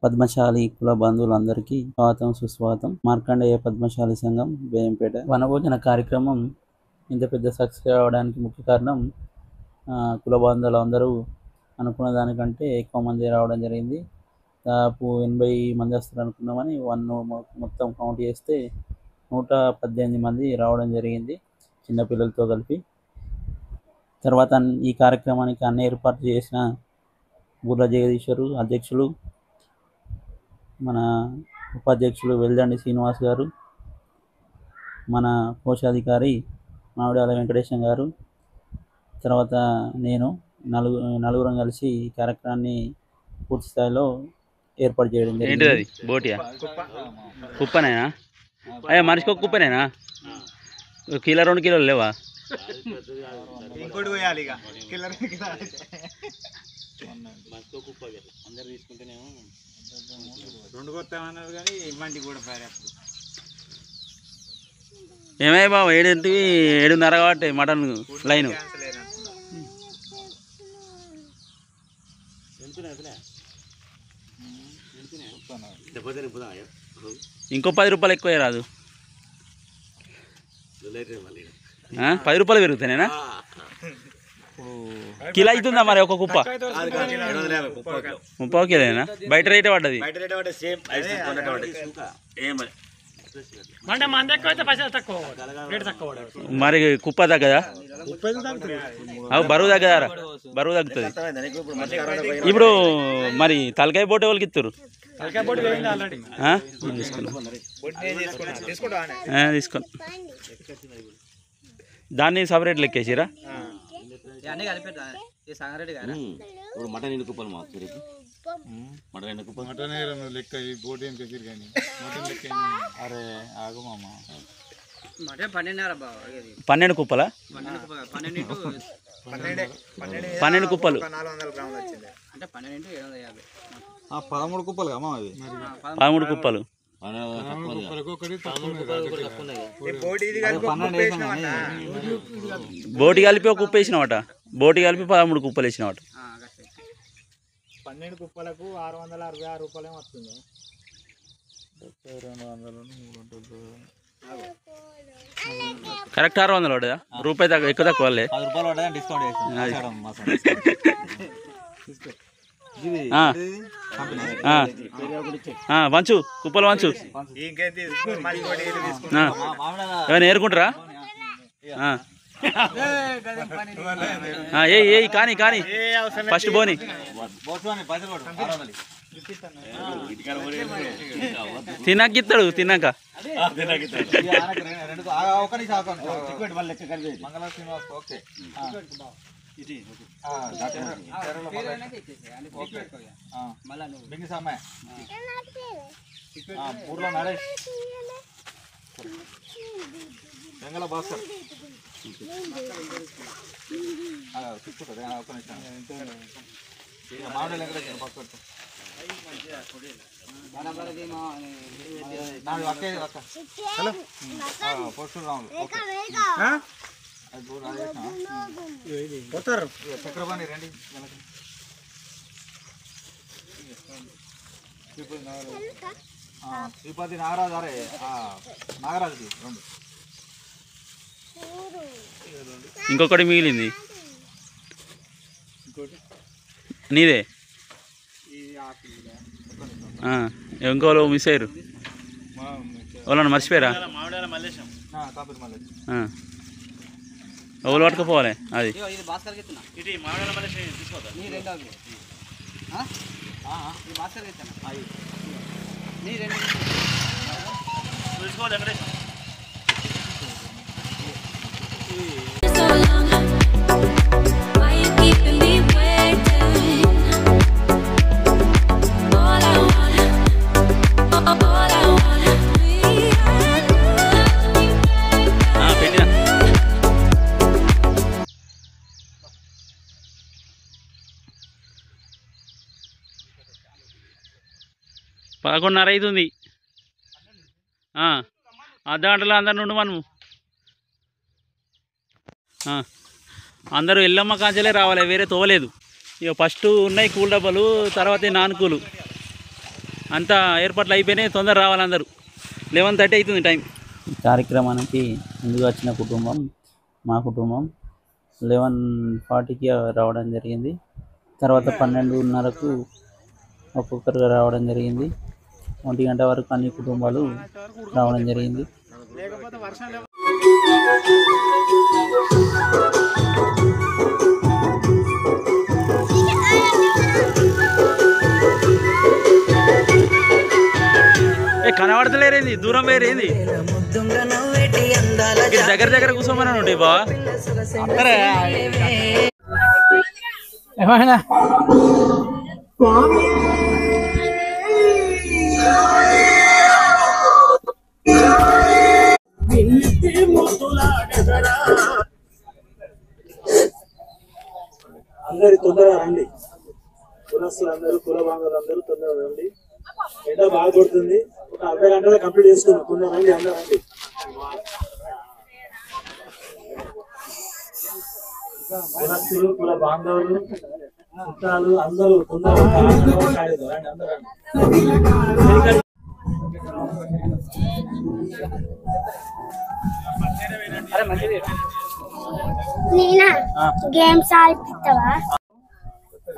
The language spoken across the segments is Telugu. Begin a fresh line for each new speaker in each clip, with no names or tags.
పద్మశాలి కుల బంధువులందరికీ స్వాగతం సుస్వాగతం. మార్కండేయ పద్మశాలి సంఘం బేయంపేట వనభోజన కార్యక్రమం ఇంత పెద్ద సక్సెస్ అవడానికి ముఖ్య కారణం కుల బంధువులు అందరూ అనుకున్న దానికంటే ఎక్కువ మంది రావడం జరిగింది. దాదాపు 80 మంది వస్తారు అనుకున్నామని మొత్తం కౌంట్ చేస్తే 118 మంది రావడం జరిగింది, చిన్నపిల్లలతో కలిపి. తర్వాత ఈ కార్యక్రమానికి అన్ని ఏర్పాటు చేసిన బుర్ర జగదీశ్వరు అధ్యక్షులు, మన ఉపాధ్యక్షులు వెల్దండి శ్రీనివాస్ గారు, మన కోశాధికారి మామిడాల వెంకటేశం గారు, తర్వాత నేను నలుగురం కలిసి ఈ కార్యక్రమాన్ని పూర్తి స్థాయిలో ఏర్పాటు చేయడం జరిగింది.
ఏంటిది బోటియా కుప్పనేనా? అయ్యా మనిషికి ఒక కుప్పనేనా? కిలో 2 కిలోలు లేవా?
ఇంకోటి పోయాలి ఇక కిలో 2 కిలోలు అందరు తీసుకుంటేనేమో 2 కొత్తామన్నారు కానీ మండి కూడా పారేప్పుడు.
ఏమయ్య బాబు 7:30 కాబట్టి మటన్ లైన్ ఇంకో 10 రూపాయలు ఎక్కువ రాదు. 10 రూపాయలు పెరుగుతానేనా? కిలో అవుతుందా మరి ఒక కుప్ప? 30 కిలోనా? బయట రేటే పడ్డది. మరి కుప్ప తగ్గదా? బరువు తగ్గదారా? బరువు తగ్గుతుంది. ఇప్పుడు మరి తలకాయ బోటే వాళ్ళకి ఇస్తారు. తీసుకోండి. దాన్ని సపరేట్ లెక్కేసిరా?
మటన్ ఎన్ని కుప్పలు మటన్ లెక్క బోటి ఏం కేసీరు కానీ మటన్ లెక్క. అరే ఆగు మామ,
12 కుప్పలా? 12 కుప్పలు
13 కుప్పలు అమ్మా. అవి
13 కుప్పలు. బోటి కలిపి ఒక కుప్ప వేసినవాట. బోటి కలిపి 13 కుప్పలు వేసినవాట.
12 కుప్పలకు 666 రూపాయలు వస్తుంది.
కరెక్ట్ 600 పడ్డా? రూపాయి తక్కువ ఎక్కువ తక్కువ వాళ్ళే.
10 రూపాయలు పడ్డా డిస్కౌంట్
వంచు కుప్పలు వంచు. ఏమైనా ఏరుకుంటారా? ఏ కానీ ఫస్ట్ బోని తిన్నాకిస్తాడు. తిన్నాక
నరేష్ బెంగళ భాస్కర్ మామిడి వెంకటేశ్వర పక్కన హలో పొట్టు రాములు చక్రపాణి రండి. శ్రీపతి నాగరాజు. అరే నాగరాజుకి 2.
ఇంకొకటి మిగిలింది నీదే. ఇంకోళ్ళు మిస్ అయ్యారు. వాళ్ళని మర్చిపోయారా? ఎవరు పట్టుకుపోవాలి? అది పదకొండున్నర అవుతుంది. అర్ధ గంటలో అందరు నుండి మనము అందరూ ఎల్లమ్మ కాంచెలే రావాలి, వేరే తోవలేదు. ఇక ఫస్ట్ ఉన్నాయి కూల్ డబ్బాలు, తర్వాత నాన్ కూలు. అంతా ఏర్పాట్లు అయిపోయినాయి. తొందర రావాలి అందరూ. 11:30 అవుతుంది టైం.
ఈ కార్యక్రమానికి ముందుగా వచ్చిన కుటుంబం మా కుటుంబం 11:40కి రావడం జరిగింది. తర్వాత 12:30కు ఒక్కొక్కరుగా రావడం జరిగింది. 1 గంట వరకు అన్ని కుటుంబాలు రావడం జరిగింది.
కనబడతలేరేంది, దూరం వేరేంది, దగ్గర దగ్గర కూర్చోమని ఉంటాయి బా.
ఏమైనా
అందరు తొందరగా రండి. కులస్తులందరూ కుల బాంధవులందరూ తొందరగా రండి. ఎండ బాగా కొడుతుంది. ఒక 40 గంటలు కంప్లీట్ చేసుకున్నాం. తొందరగా రండి, అందరూ రండి. కులస్తులు కుల బాంధవులు చుట్టాలు అందరూ తొందరగా రండి, అందరూ రండి.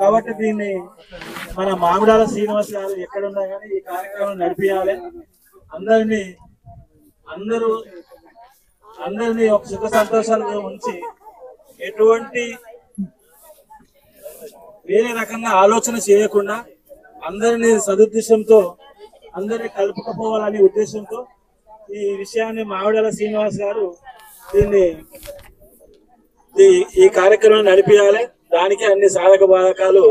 కాబట్టి దీన్ని మన మామిడాల శ్రీనివాస్ గారు ఎక్కడున్నా కానీ ఈ కార్యక్రమం నడిపించాలి. అందరినీ ఒక సుఖ సంతోషాలుగా ఉంచి ఎటువంటి వేరే రకంగా ఆలోచన చేయకుండా అందరినీ సదుద్దేశంతో అందరినీ కలుపుకుపోవాలనే ఉద్దేశంతో ఈ విషయాన్ని మామిడాల శ్రీనివాస్ గారు ఈ కార్యక్రమం నడిపించాలి. దానికి అన్ని సాధక బాధకాలు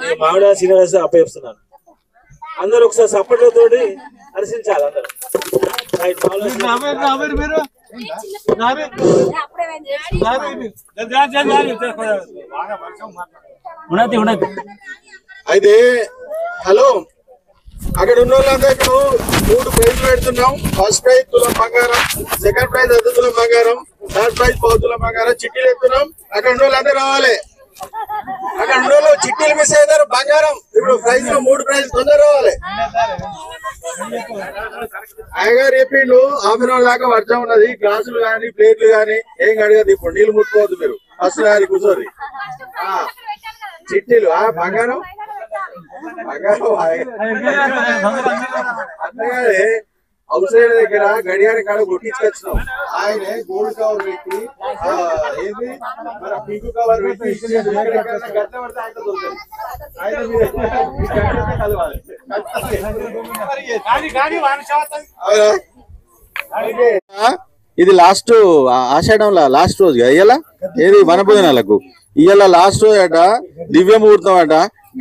ఈ మామిడాల శ్రీనివాస్ అప్పగిస్తున్నారు. అందరూ ఒకసారి సపోర్ట్లతోటి హర్షించాలి. అందరూ
అయితే హలో, అక్కడ ఉన్న వాళ్ళందరూ 3 ప్రైజ్లు పెడుతున్నాం. ఫస్ట్ ప్రైజ్ తులం బంగారం, సెకండ్ ప్రైజ్ 10 తులం బంగారం, థర్డ్ ప్రైజ్ 10 తులం బంగారం చిట్టీలు ఎత్తున్నాం. అక్కడ ఉన్న వాళ్ళందరూ రావాలి. అక్కడ ఉన్న వాళ్ళు చిట్టీలు మిస్ అయ్యారు బంగారం. ఇప్పుడు ప్రైజ్ 3 ప్రైజ్ తొందర రావాలి. అయ్యగారు చెప్పిండు హాఫ్ అన్ అవర్ దాకా వర్షం ఉన్నది. గ్లాసులు గాని ప్లేట్లు గాని ఏం కడగదు. ఇప్పుడు నీళ్ళు ముట్టుకోవద్దు. మీరు ఫస్ట్ గారి కూర్చోరు. చిట్టీలు బంగారం అన్నగానే హౌస్ సైడ్ దగ్గర గడియార కాడ కొట్టించుకొచ్చినాం. ఆయన గోల్డ్ కవర్ పెట్టి ఏది మన పింక్ కవర్ పెట్టి ఇది లాస్ట్ ఆషాఢంలో లాస్ట్ రోజు ఇయ్యాల ఏది వనభోజనాలకు ఇయ్యాల లాస్ట్ రోజు అట దివ్య ముహూర్తం అట.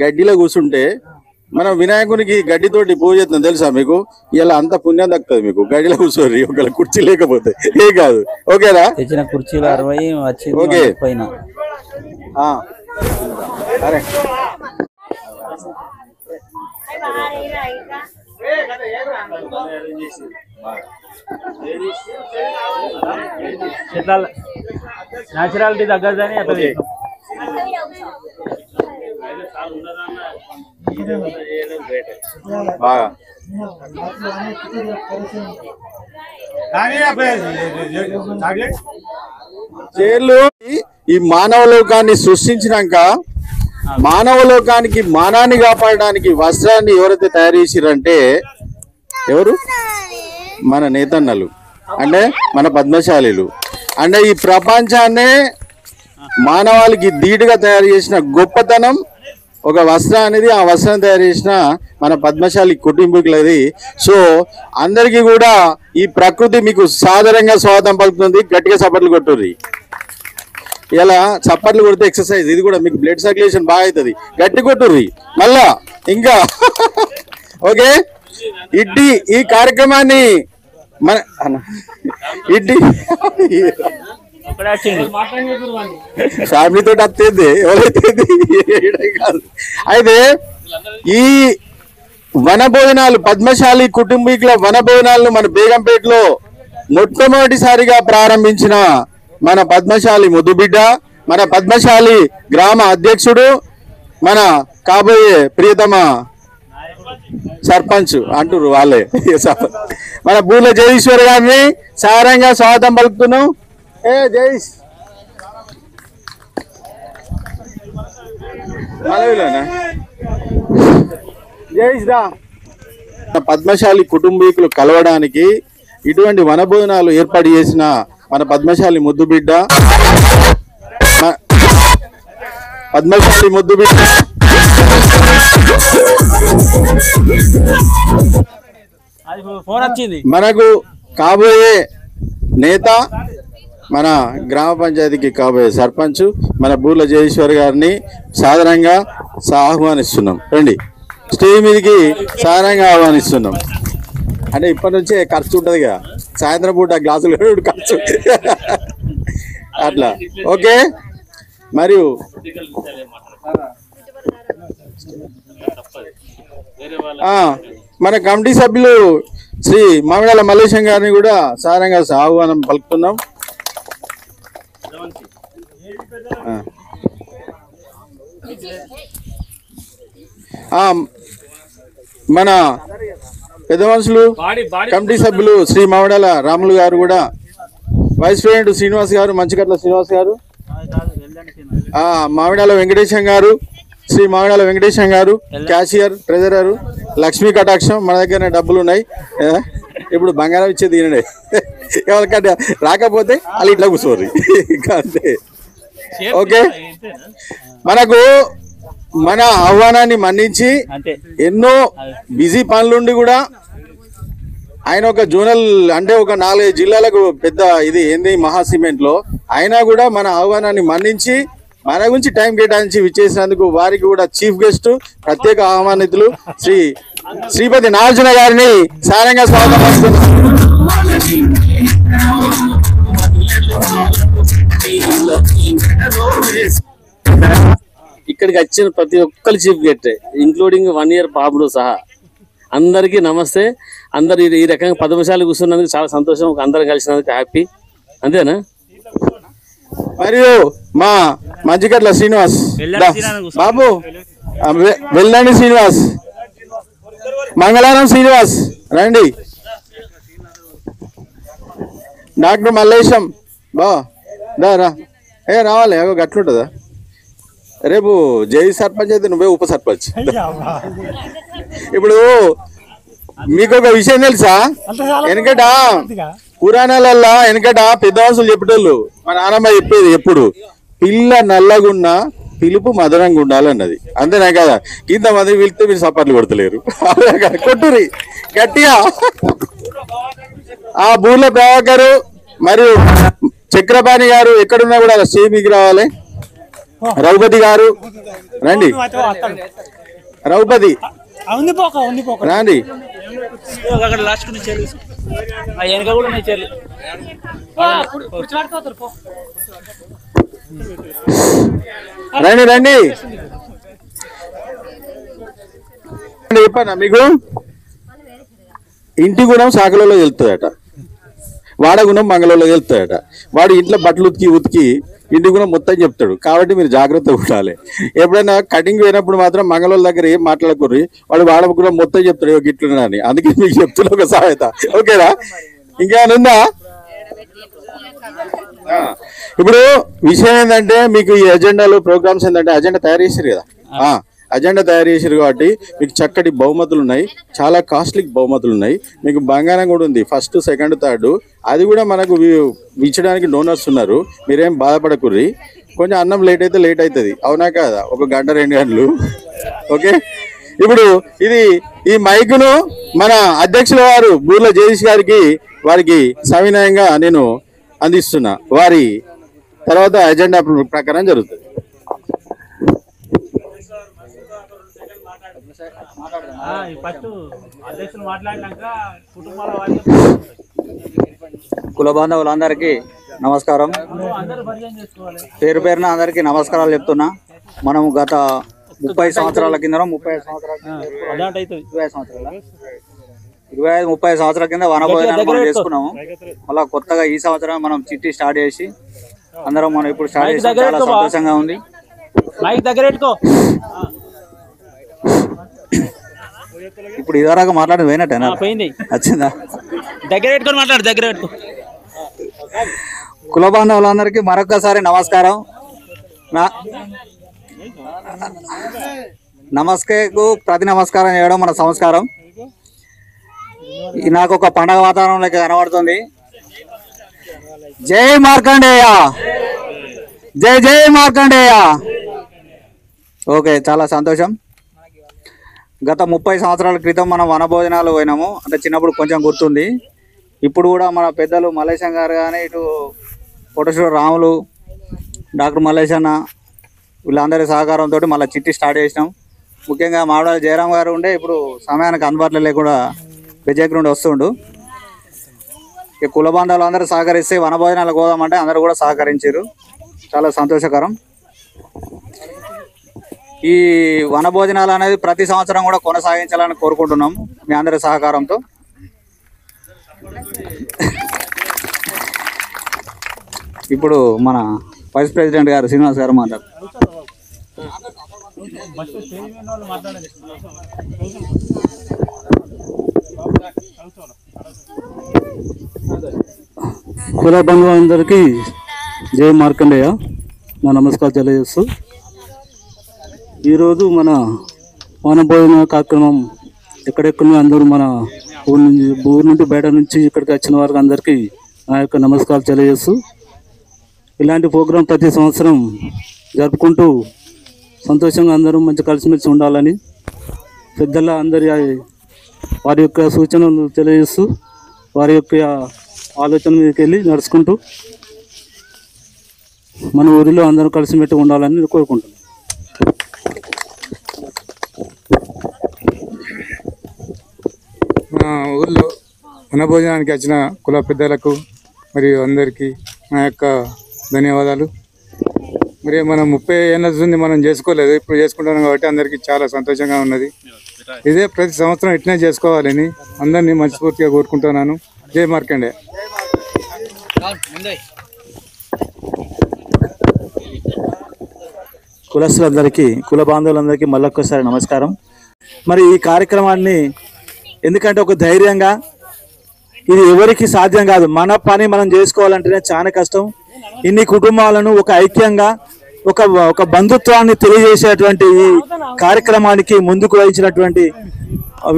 గడ్డిలో కూర్చుంటే మనం వినాయకునికి గడ్డితోటి పూజ చేస్తాం తెలుసా మీకు. ఇలా అంత పుణ్యం దక్కుతుంది మీకు. గడ్డిలో కూర్చోర్రి ఒకవేళ కుర్చీ లేకపోతే. ఏ కాదు ఓకేనా.
తెచ్చిన కుర్చీలు 60 వచ్చి
ఓకే
పైన
అరే
ఇట్లా న్యాచురాలిటీ తగ్గదని అట్లా
బాగా చేర్లు ఈ మానవ లోకాన్ని సృష్టించినాక మానవ లోకానికి మానాన్ని కాపాడడానికి వస్త్రాన్ని ఎవరైతే తయారు చేసిరంటే ఎవరు? మన నేతన్నలు, అంటే మన పద్మశాలీలు. అంటే ఈ ప్రపంచాన్నే మానవాళికి ధీటుగా తయారు చేసిన గొప్పతనం ఒక వస్త్రం అనేది. ఆ వస్త్రం తయారు చేసిన మన పద్మశాలి కుటుంబీకులది. సో అందరికీ కూడా ఈ ప్రకృతి మీకు సాదరంగా స్వాగతం పలుకుతుంది. గట్టిగా చప్పట్లు కొట్టుర్రి. ఇలా చప్పట్లు కొడితే ఎక్సర్సైజ్ ఇది కూడా మీకు బ్లడ్ సర్క్యులేషన్ బాగా అవుతుంది. గట్టి కొట్టుర్రి మళ్ళా ఇంకా. ఓకే, ఇడ్డి ఈ కార్యక్రమాన్ని మన ఇడ్డి ఫ్యామిలీతో అత్తేది ఎవరైతే కాదు. అయితే ఈ వనభోజనాలు పద్మశాలి కుటుంబీకుల వనభోజనాలను మన బేగంపేటలో మొట్టమొదటిసారిగా ప్రారంభించిన మన పద్మశాలి ముద్దుబిడ్డ, మన పద్మశాలి గ్రామ అధ్యక్షుడు, మన కాబోయే ప్రియతమ సర్పంచ్ అంటారు వాళ్ళే. మన బూర్ల జగదీశ్వర్ గారిని సారంగా స్వాగతం పలుకుతున్నాం. జగదీష్ జగదీష్ దా. పద్మశాలి కుటుంబీకులు కలవడానికి ఇటువంటి వనభోజనాలు ఏర్పాటు చేసిన మన పద్మశాలి ముద్దుబిడ్డ మనకు కాబోయే నేత, మన గ్రామ పంచాయతీకి కాబోయే సర్పంచ్ మన బూర్ల జగదీశ్వర్ గారిని సాధారణంగా ఆహ్వానిస్తున్నాం. రండి, స్టేజ్ మీదకి సాధారణంగా ఆహ్వానిస్తున్నాం. అంటే ఇప్పటి నుంచే ఖర్చు ఉంటుందిగా, సాయంత్రం పూట గ్లాసులు ఖర్చు అట్లా. ఓకే, మరియు మన కమిటీ సభ్యులు శ్రీ మామిడాల మల్లేశం గారిని కూడా సారంగా ఆహ్వానం పలుకుతున్నాం. మన పెద్ద మనుషులు కమిటీ సభ్యులు శ్రీ మామిడాల రాములు గారు కూడా, వైస్ ప్రెసిడెంట్ శ్రీనివాస్ గారు, మంచికట్ల శ్రీనివాస్ గారు, మామిడాల వెంకటేశం గారు, శ్రీ మామిడాల వెంకటేశం గారు, క్యాషియర్, ట్రెజరర్, లక్ష్మీ కటాక్షం. మన దగ్గర డబ్బులు ఉన్నాయి, ఇప్పుడు బంగారం ఇచ్చేది ఈయనడే. ఎవరికంటే రాకపోతే వాళ్ళు ఇట్లా కూర్చోరు అంతే. ఓకే, మనకు మన ఆహ్వానాన్ని మన్నించి ఎన్నో బిజీ పనులుండి కూడా ఆయన ఒక జోనల్ అంటే ఒక 4 జిల్లాలకు పెద్ద ఇది ఏంది మహా సిమెంట్ లో అయినా కూడా మన ఆహ్వానాన్ని మన్నించి మన గురించి టైం కేటాయించి విచ్చేసినందుకు వారికి కూడా చీఫ్ గెస్ట్ ప్రత్యేక ఆహ్వానితులు శ్రీపతి నాగార్జున గారిని సారంగా స్వాగతం.
ఇక్కడికి వచ్చిన ప్రతి ఒక్కరు చీఫ్ గెస్ట్, ఇంక్లూడింగ్ 1 year బాబుడు సహా అందరికీ నమస్తే. అందరు ఈ రకంగా పద్మశాలి కూర్చున్నందుకు చాలా సంతోషం, అందరం కలిసినందుకు హ్యాపీ. అంతేనా?
మరియు మా మంచికట్ల శ్రీనివాస్ బాబు, వెల్లండి శ్రీనివాస్, మంగళవారం శ్రీనివాస్ రండి. డాక్టర్ మల్లేశం బా రా, రావాలి. గట్లుంటుందా? రేపు జై సర్పంచ్ అయితే నువ్వే ఉప సర్పంచ్. ఇప్పుడు మీకు ఒక విషయం తెలుసా? వెనకట పురాణాలల్లా వెనకట పెద్ద మనుషులు చెప్పేటోళ్ళు, మా నాన్నమ్మ చెప్పేది ఎప్పుడు, పిల్ల నల్లగున్నా పిలుపు మధురంగా ఉండాలన్నది. అంతేనా కదా? ఇంతమంది పిలిస్తే మీరు సపర్లు కొడతలేరు, కొట్టురి గట్టిగా. ఆ బూర్ల ప్రభాకర్ మరియు చక్రపాణి గారు ఎక్కడున్నా కూడా స్టేజ్ రావాలి. రఘుపతి గారు రండి, రఘుపతి రండి. రండి రండి. చెప్పానా మీకు? ఇంటి గుణం సాకలలో వెళ్తుందట, వాడగుణం మంగళంలో వెళ్తాయట. వాడు ఇంట్లో బట్టలు ఉతికి ఇంటి గుణం మొత్తం చెప్తాడు. కాబట్టి మీరు జాగ్రత్తగా ఉండాలి. ఎప్పుడైనా కటింగ్ పోయినప్పుడు మాత్రం మంగళోళ్ళ దగ్గర ఏం మాట్లాడకూరి, వాడు వాడ గుణం మొత్తం చెప్తాడు గిట్లున్నా అని. అందుకే మీకు చెప్తున్నా ఒక సహాయత. ఓకేనా? ఇంకేమైనా ఉందా? ఇప్పుడు విషయం ఏంటంటే, మీకు ఈ అజెండాలో ప్రోగ్రామ్స్ ఏంటంటే అజెండా తయారు చేశారు కదా, అజెండా తయారు చేశారు కాబట్టి మీకు చక్కటి బహుమతులు ఉన్నాయి, చాలా కాస్ట్లీ బహుమతులు ఉన్నాయి. మీకు బంగారం కూడా ఉంది, 1st, 2nd, 3rd. అది కూడా మనకు ఇచ్చడానికి డోనర్స్ ఉన్నారు. మీరేం బాధపడకుర్రి. కొంచెం అన్నం లేట్ అయితే లేట్ అవుతుంది, అవునా కదా? 1 గంట 2 గంటలు. ఓకే, ఇప్పుడు ఈ మైకును మన అధ్యక్షుల వారు బూర్ల జగదీష్ గారికి వారికి సవినయంగా నేను అందిస్తున్నా. వారి తర్వాత అజెండా ప్రకారం జరుగుతుంది.
కుల బాంధవులందరికీ నమస్కారం. పేరు పేరున అందరికీ నమస్కారాలు చెప్తున్నా. మనం గత 30 సంవత్సరాల కింద 25 సంవత్సరాల కింద వనభోజనాలు మనం చేసుకున్నాము. మళ్ళీ కొత్తగా ఈ సంవత్సరం మనం చిట్టి స్టార్ట్ చేసి అందరం మనం ఇప్పుడు స్టార్ట్ చేసి చాలా సంతోషంగా ఉంది. ఇప్పుడు ఇదివరకు మాట్లాడి పోయినట్టేనా
పోయింది.
వచ్చిందా?
దగ్గర పెట్టుకొని మాట్లాడు, దగ్గర పెట్టుకో.
కుల బాంధవులందరికీ మరొకసారి నమస్కారం. నమస్కేకు ప్రతి నమస్కారం చేయడం మన సంస్కారం. నాకు ఒక పండగ వాతావరణంలో కనబడుతుంది. జై మార్కండేయ, జై జై మార్కండేయ. ఓకే, చాలా సంతోషం. గత 30 సంవత్సరాల క్రితం మనం వనభోజనాలు పోయినాము. అంటే చిన్నప్పుడు కొంచెం గుర్తుంది. ఇప్పుడు కూడా మన పెద్దలు మల్లేశం గారు కానీ, ఇటు కోటేశ్వర రాములు, డాక్టర్ మల్లేశన్న వీళ్ళందరి సహకారంతో మళ్ళీ చిట్టి స్టార్ట్ చేసినాం. ముఖ్యంగా మామిడాల జయరాం గారు ఉండే ఇప్పుడు సమయానికి అందుబాటులో లేకుండా విజయక్ నుండి వస్తుండు. ఇక కుల బాంధవులు అందరూ సహకరిస్తే వనభోజనాలకు పోదామంటే అందరూ కూడా సహకరించారు. చాలా సంతోషకరం. ఈ వనభోజనాలు అనేది ప్రతి సంవత్సరం కూడా కొనసాగించాలని కోరుకుంటున్నాము మీ అందరి సహకారంతో. ఇప్పుడు మన వైస్ ప్రెసిడెంట్ గారు శ్రీనివాస్ గారు మాట్లాడారు.
కుల బంధువులందరికీ జై మార్కండేయ నా నమస్కారం తెలియజేస్తూ, ఈరోజు మన వనభోజన కార్యక్రమం ఎక్కడెక్కడ అందరూ మన ఊరు నుండి బయట నుంచి ఇక్కడికి వచ్చిన వారికి అందరికీ నా యొక్క నమస్కారాలు తెలియజేస్తూ, ఇలాంటి ప్రోగ్రాం ప్రతి సంవత్సరం జరుపుకుంటూ సంతోషంగా అందరూ మంచి కలిసిమెలిసి ఉండాలని పెద్దల అందరి వారి యొక్క సూచనలు తెలియజేస్తూ వారి యొక్క ఆలోచన మీదకి వెళ్ళి నడుచుకుంటూ మన ఊరిలో అందరూ కలిసిమెలిసి ఉండాలని నేను కోరుకుంటున్నాను.
మా ఊళ్ళో వనభోజనానికి వచ్చిన కుల పెద్దలకు మరియు అందరికీ నా యొక్క ధన్యవాదాలు. మరి మనం 30 ఏళ్ళ నుండి మనం చేసుకోలేదు, ఇప్పుడు చేసుకుంటున్నాం కాబట్టి అందరికీ చాలా సంతోషంగా ఉన్నది. ఇదే ప్రతి సంవత్సరం ఇట్లనే చేసుకోవాలని అందరినీ మనస్ఫూర్తిగా కోరుకుంటున్నాను. జై మార్కండే.
కులస్తులందరికీ, కుల బాంధవులందరికీ మళ్ళొక్కసారి నమస్కారం. మరి ఈ కార్యక్రమాన్ని ఎందుకంటే ఒక ధైర్యంగా, ఇది ఎవరికి సాధ్యం కాదు, మన పని మనం చేసుకోవాలంటేనే చాలా కష్టం. ఇన్ని కుటుంబాలను ఒక ఐక్యంగా ఒక బంధుత్వాన్ని తెలియజేసేటువంటి ఈ కార్యక్రమానికి ముందుకు వహించినటువంటి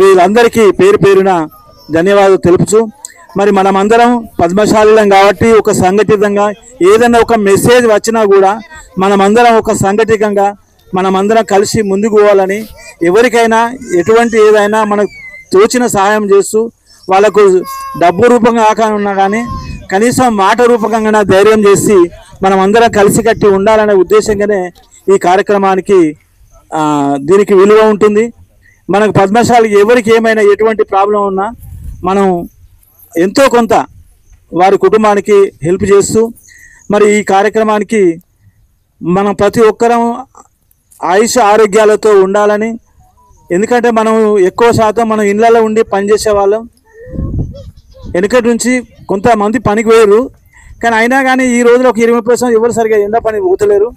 వీళ్ళందరికీ పేరు పేరున ధన్యవాదాలు తెలుపుచు, మరి మనమందరం పద్మశాలీలం కాబట్టి ఒక సంఘటితంగా ఏదైనా ఒక మెసేజ్ వచ్చినా కూడా మనమందరం ఒక సంఘటితంగా మనమందరం కలిసి ముందుకు పోవాలని, ఎవరికైనా ఎటువంటి ఏదైనా మనకు తోచిన సహాయం చేస్తూ వాళ్ళకు డబ్బు రూపంగా ఆకానున్నా కానీ కనీసం మాట రూపకంగా ధైర్యం చేసి మనం అందరం కలిసికట్టి ఉండాలనే ఉద్దేశంగానే ఈ కార్యక్రమానికి దీనికి విలువ ఉంటుంది. మనకు పద్మశాలి ఎవరికి ఏమైనా ఎటువంటి ప్రాబ్లం ఉన్నా మనం ఎంతో కొంత వారి కుటుంబానికి హెల్ప్ చేస్తూ మరి ఈ కార్యక్రమానికి మనం ప్రతి ఒక్కరం ఆయుష్ ఆరోగ్యాలతో ఉండాలని, ఎందుకంటే మనం ఎక్కువ శాతం మనం ఇళ్ళలో ఉండి పనిచేసే వాళ్ళం. వెనుకటి నుంచి కొంతమంది పనికి పోయారు, కానీ అయినా కానీ ఈ రోజులో ఒక 20% ఎవరు సరిగా ఎండ పని పోతలేరు.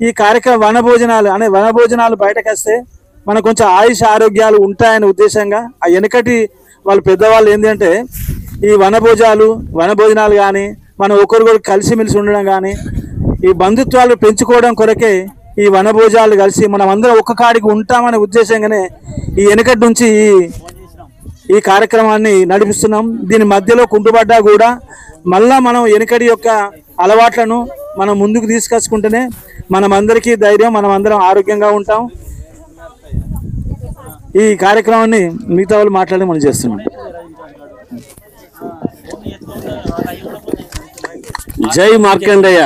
ఈ కార్యక్రమం వనభోజనాలు బయటకు వస్తే మనకు కొంచెం ఆయుష్ ఆరోగ్యాలు ఉంటాయనే ఉద్దేశంగా ఆ వెనకటి వాళ్ళు పెద్దవాళ్ళు ఏంటంటే ఈ వనభోజనాలు కానీ మనం ఒకరికొకరు కలిసిమెలిసి ఉండడం కానీ ఈ బంధుత్వాలు పెంచుకోవడం కొరకే ఈ వనభోజనాలు కలిసి మనం అందరం ఒక్క కాడికి ఉంటామనే ఉద్దేశంగానే ఈ వెనకటి నుంచి ఈ కార్యక్రమాన్ని నడిపిస్తున్నాం. దీని మధ్యలో కుంటుపడ్డా కూడా మళ్ళా మనం వెనకడి యొక్క అలవాట్లను మనం ముందుకు తీసుకొచ్చుకుంటేనే మనమందరికీ ధైర్యం, మనం అందరం ఆరోగ్యంగా ఉంటాం. ఈ కార్యక్రమాన్ని మిగతా వాళ్ళు మాట్లాడి మనం చేస్తున్నాం.
జై మార్కండేయ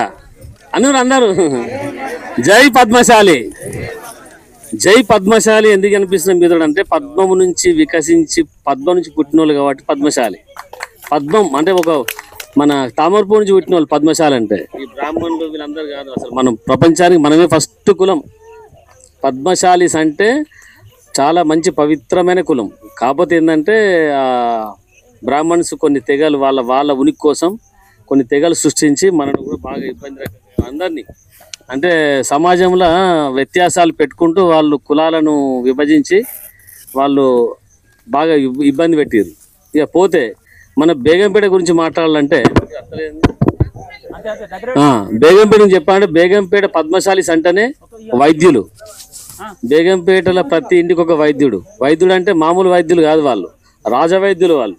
అందరూ జై పద్మశాలి. జై పద్మశాలి ఎందుకు అనిపిస్తున్న మీదడు అంటే పద్మము నుంచి వికసించి పద్మం నుంచి పుట్టిన వాళ్ళు కాబట్టి పద్మశాలి. పద్మం అంటే ఒక మన తామరపు నుంచి పుట్టిన వాళ్ళు పద్మశాలి అంటే. ఈ బ్రాహ్మణులు వీళ్ళందరూ కాదు, అసలు మనం ప్రపంచానికి మనమే ఫస్ట్ కులం. పద్మశాలిస్ అంటే చాలా మంచి పవిత్రమైన కులం. కాకపోతే ఏంటంటే బ్రాహ్మణ్స్ కొన్ని తెగలు వాళ్ళ ఉనికి కోసం కొన్ని తెగలు సృష్టించి మనను కూడా బాగా ఇబ్బంది అందరినీ, అంటే సమాజంలో వ్యత్యాసాలు పెట్టుకుంటూ వాళ్ళు కులాలను విభజించి వాళ్ళు బాగా ఇబ్బంది పెట్టారు. ఇక పోతే మన బేగంపేట గురించి మాట్లాడాలంటే బేగంపేట గురించి చెప్పాలంటే బేగంపేట పద్మశాలీస్ అంటేనే వైద్యులు. బేగంపేటలో ప్రతి ఇంటికి ఒక వైద్యుడు. వైద్యుడు అంటే మామూలు వైద్యులు కాదు, వాళ్ళు రాజవైద్యులు. వాళ్ళు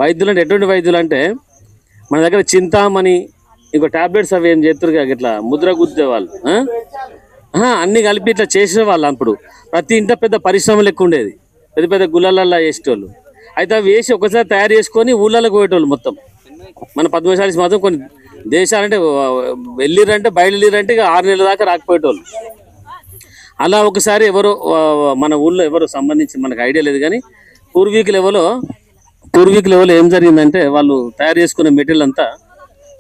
వైద్యులు అంటే ఎటువంటి వైద్యులు అంటే మన దగ్గర చింతామణి ఇంకో టాబ్లెట్స్ అవి ఏం చేస్తారు కదా, ఇట్లా ముద్ర గుద్దే వాళ్ళు అన్ని కలిపి ఇట్లా చేసే వాళ్ళు. అప్పుడు ప్రతి ఇంట పెద్ద పరిశ్రమలు ఎక్కువ ఉండేది, పెద్ద పెద్ద గుళ్ళల్లో వేసేటోళ్ళు. అయితే అవి వేసి ఒకసారి తయారు చేసుకొని ఊళ్ళలోకి పోయేటోళ్ళు మొత్తం. మన పద్మశాలీస్ మాత్రం కొన్ని దేశాలంటే వెళ్ళిరంటే బయలుదేరంటే ఇక 6 నెలల దాకా రాకపోయేటోళ్ళు. అలా ఒకసారి ఎవరో మన ఊళ్ళో ఎవరో సంబంధించి మనకు ఐడియా లేదు కానీ పూర్వీకులు ఎవరో ఏం జరిగిందంటే వాళ్ళు తయారు చేసుకునే మెటీరియల్ అంతా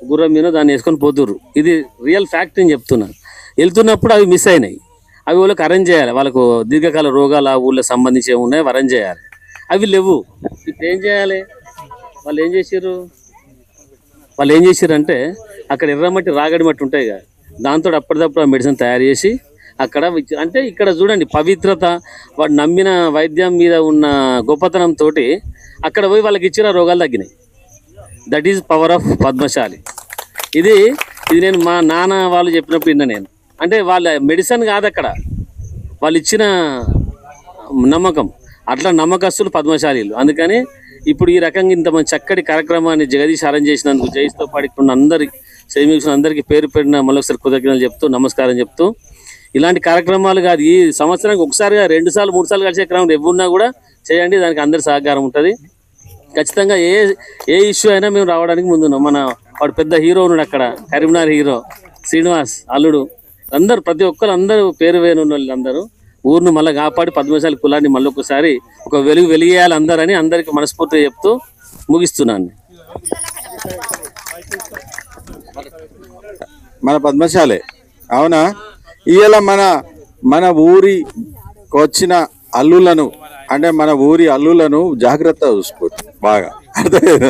గుర్రం మీద దాన్ని వేసుకొని పోతుర్రు. ఇది రియల్ ఫ్యాక్ట్ అని చెప్తున్నా. వెళ్తున్నప్పుడు అవి మిస్ అయినాయి. అవి వాళ్ళకి అరేంజ్ చేయాలి. వాళ్ళకు దీర్ఘకాల రోగాలు ఆ ఊళ్ళో సంబంధించి ఏమున్నాయో అరేంజ్ చేయాలి. అవి లేవు. ఇప్పుడు ఏం చేయాలి? వాళ్ళు ఏం చేసిరంటే అక్కడ ఎర్రమట్టి రాగడి మట్టి ఉంటాయి కదా, దాంతో అప్పటిదప్పుడు ఆ మెడిసిన్ తయారు చేసి అక్కడ అంటే ఇక్కడ చూడండి పవిత్రత, వాడు నమ్మిన వైద్యం మీద ఉన్న గొప్పతనంతో అక్కడ పోయి వాళ్ళకి ఇచ్చిన రోగాలు తగ్గినాయి. That is power of Padmashali. ఇది నేను మా నాన్న వాళ్ళు చెప్పినప్పుడు విన్నా నేను. అంటే వాళ్ళ మెడిసిన్ కాదు అక్కడ, వాళ్ళు ఇచ్చిన నమ్మకం. అట్లా నమ్మకస్తులు పద్మశాలీలు. అందుకని ఇప్పుడు ఈ రకంగా ఇంత మంచి చక్కటి కార్యక్రమాన్ని జగదీష్ అరేంజ్ చేసినందుకు జగదీష్తో పాటుకున్న అందరికి సైమిక్స్ అందరికీ పేరు పెట్టిన మళ్ళొకసారి కృతజ్ఞతలు చెప్తూ నమస్కారం చెప్తూ, ఇలాంటి కార్యక్రమాలు కాదు ఈ సంవత్సరానికి ఒకసారిగా 2 సార్లు 3 సార్లు కలిసే క్రమం ఎవరున్నా కూడా చేయండి. దానికి అందరి సహకారం ఉంటుంది. ఖచ్చితంగా ఏ ఇష్యూ అయినా మేము రావడానికి ముందున్నాం. వాడు పెద్ద హీరో ఉన్నాడు అక్కడ, కరీంనగర్ హీరో శ్రీనివాస్ అల్లుడు, అందరు ప్రతి ఒక్కరు అందరూ పేరు వేరున్న వాళ్ళు అందరూ ఊరిని మళ్ళీ కాపాడి పద్మశాలి కులాన్ని మళ్ళీ ఒకసారి ఒక వెలిగేయాలి అందరని అందరికీ మనస్ఫూర్తిగా చెప్తూ ముగిస్తున్నాను.
మన పద్మశాలే అవునా? ఇవాళ మన ఊరికి వచ్చిన అల్లులను అంటే మన ఊరి అల్లులను జాగ్రత్తగా చూసుకోరు బాగా. అర్థమైందా?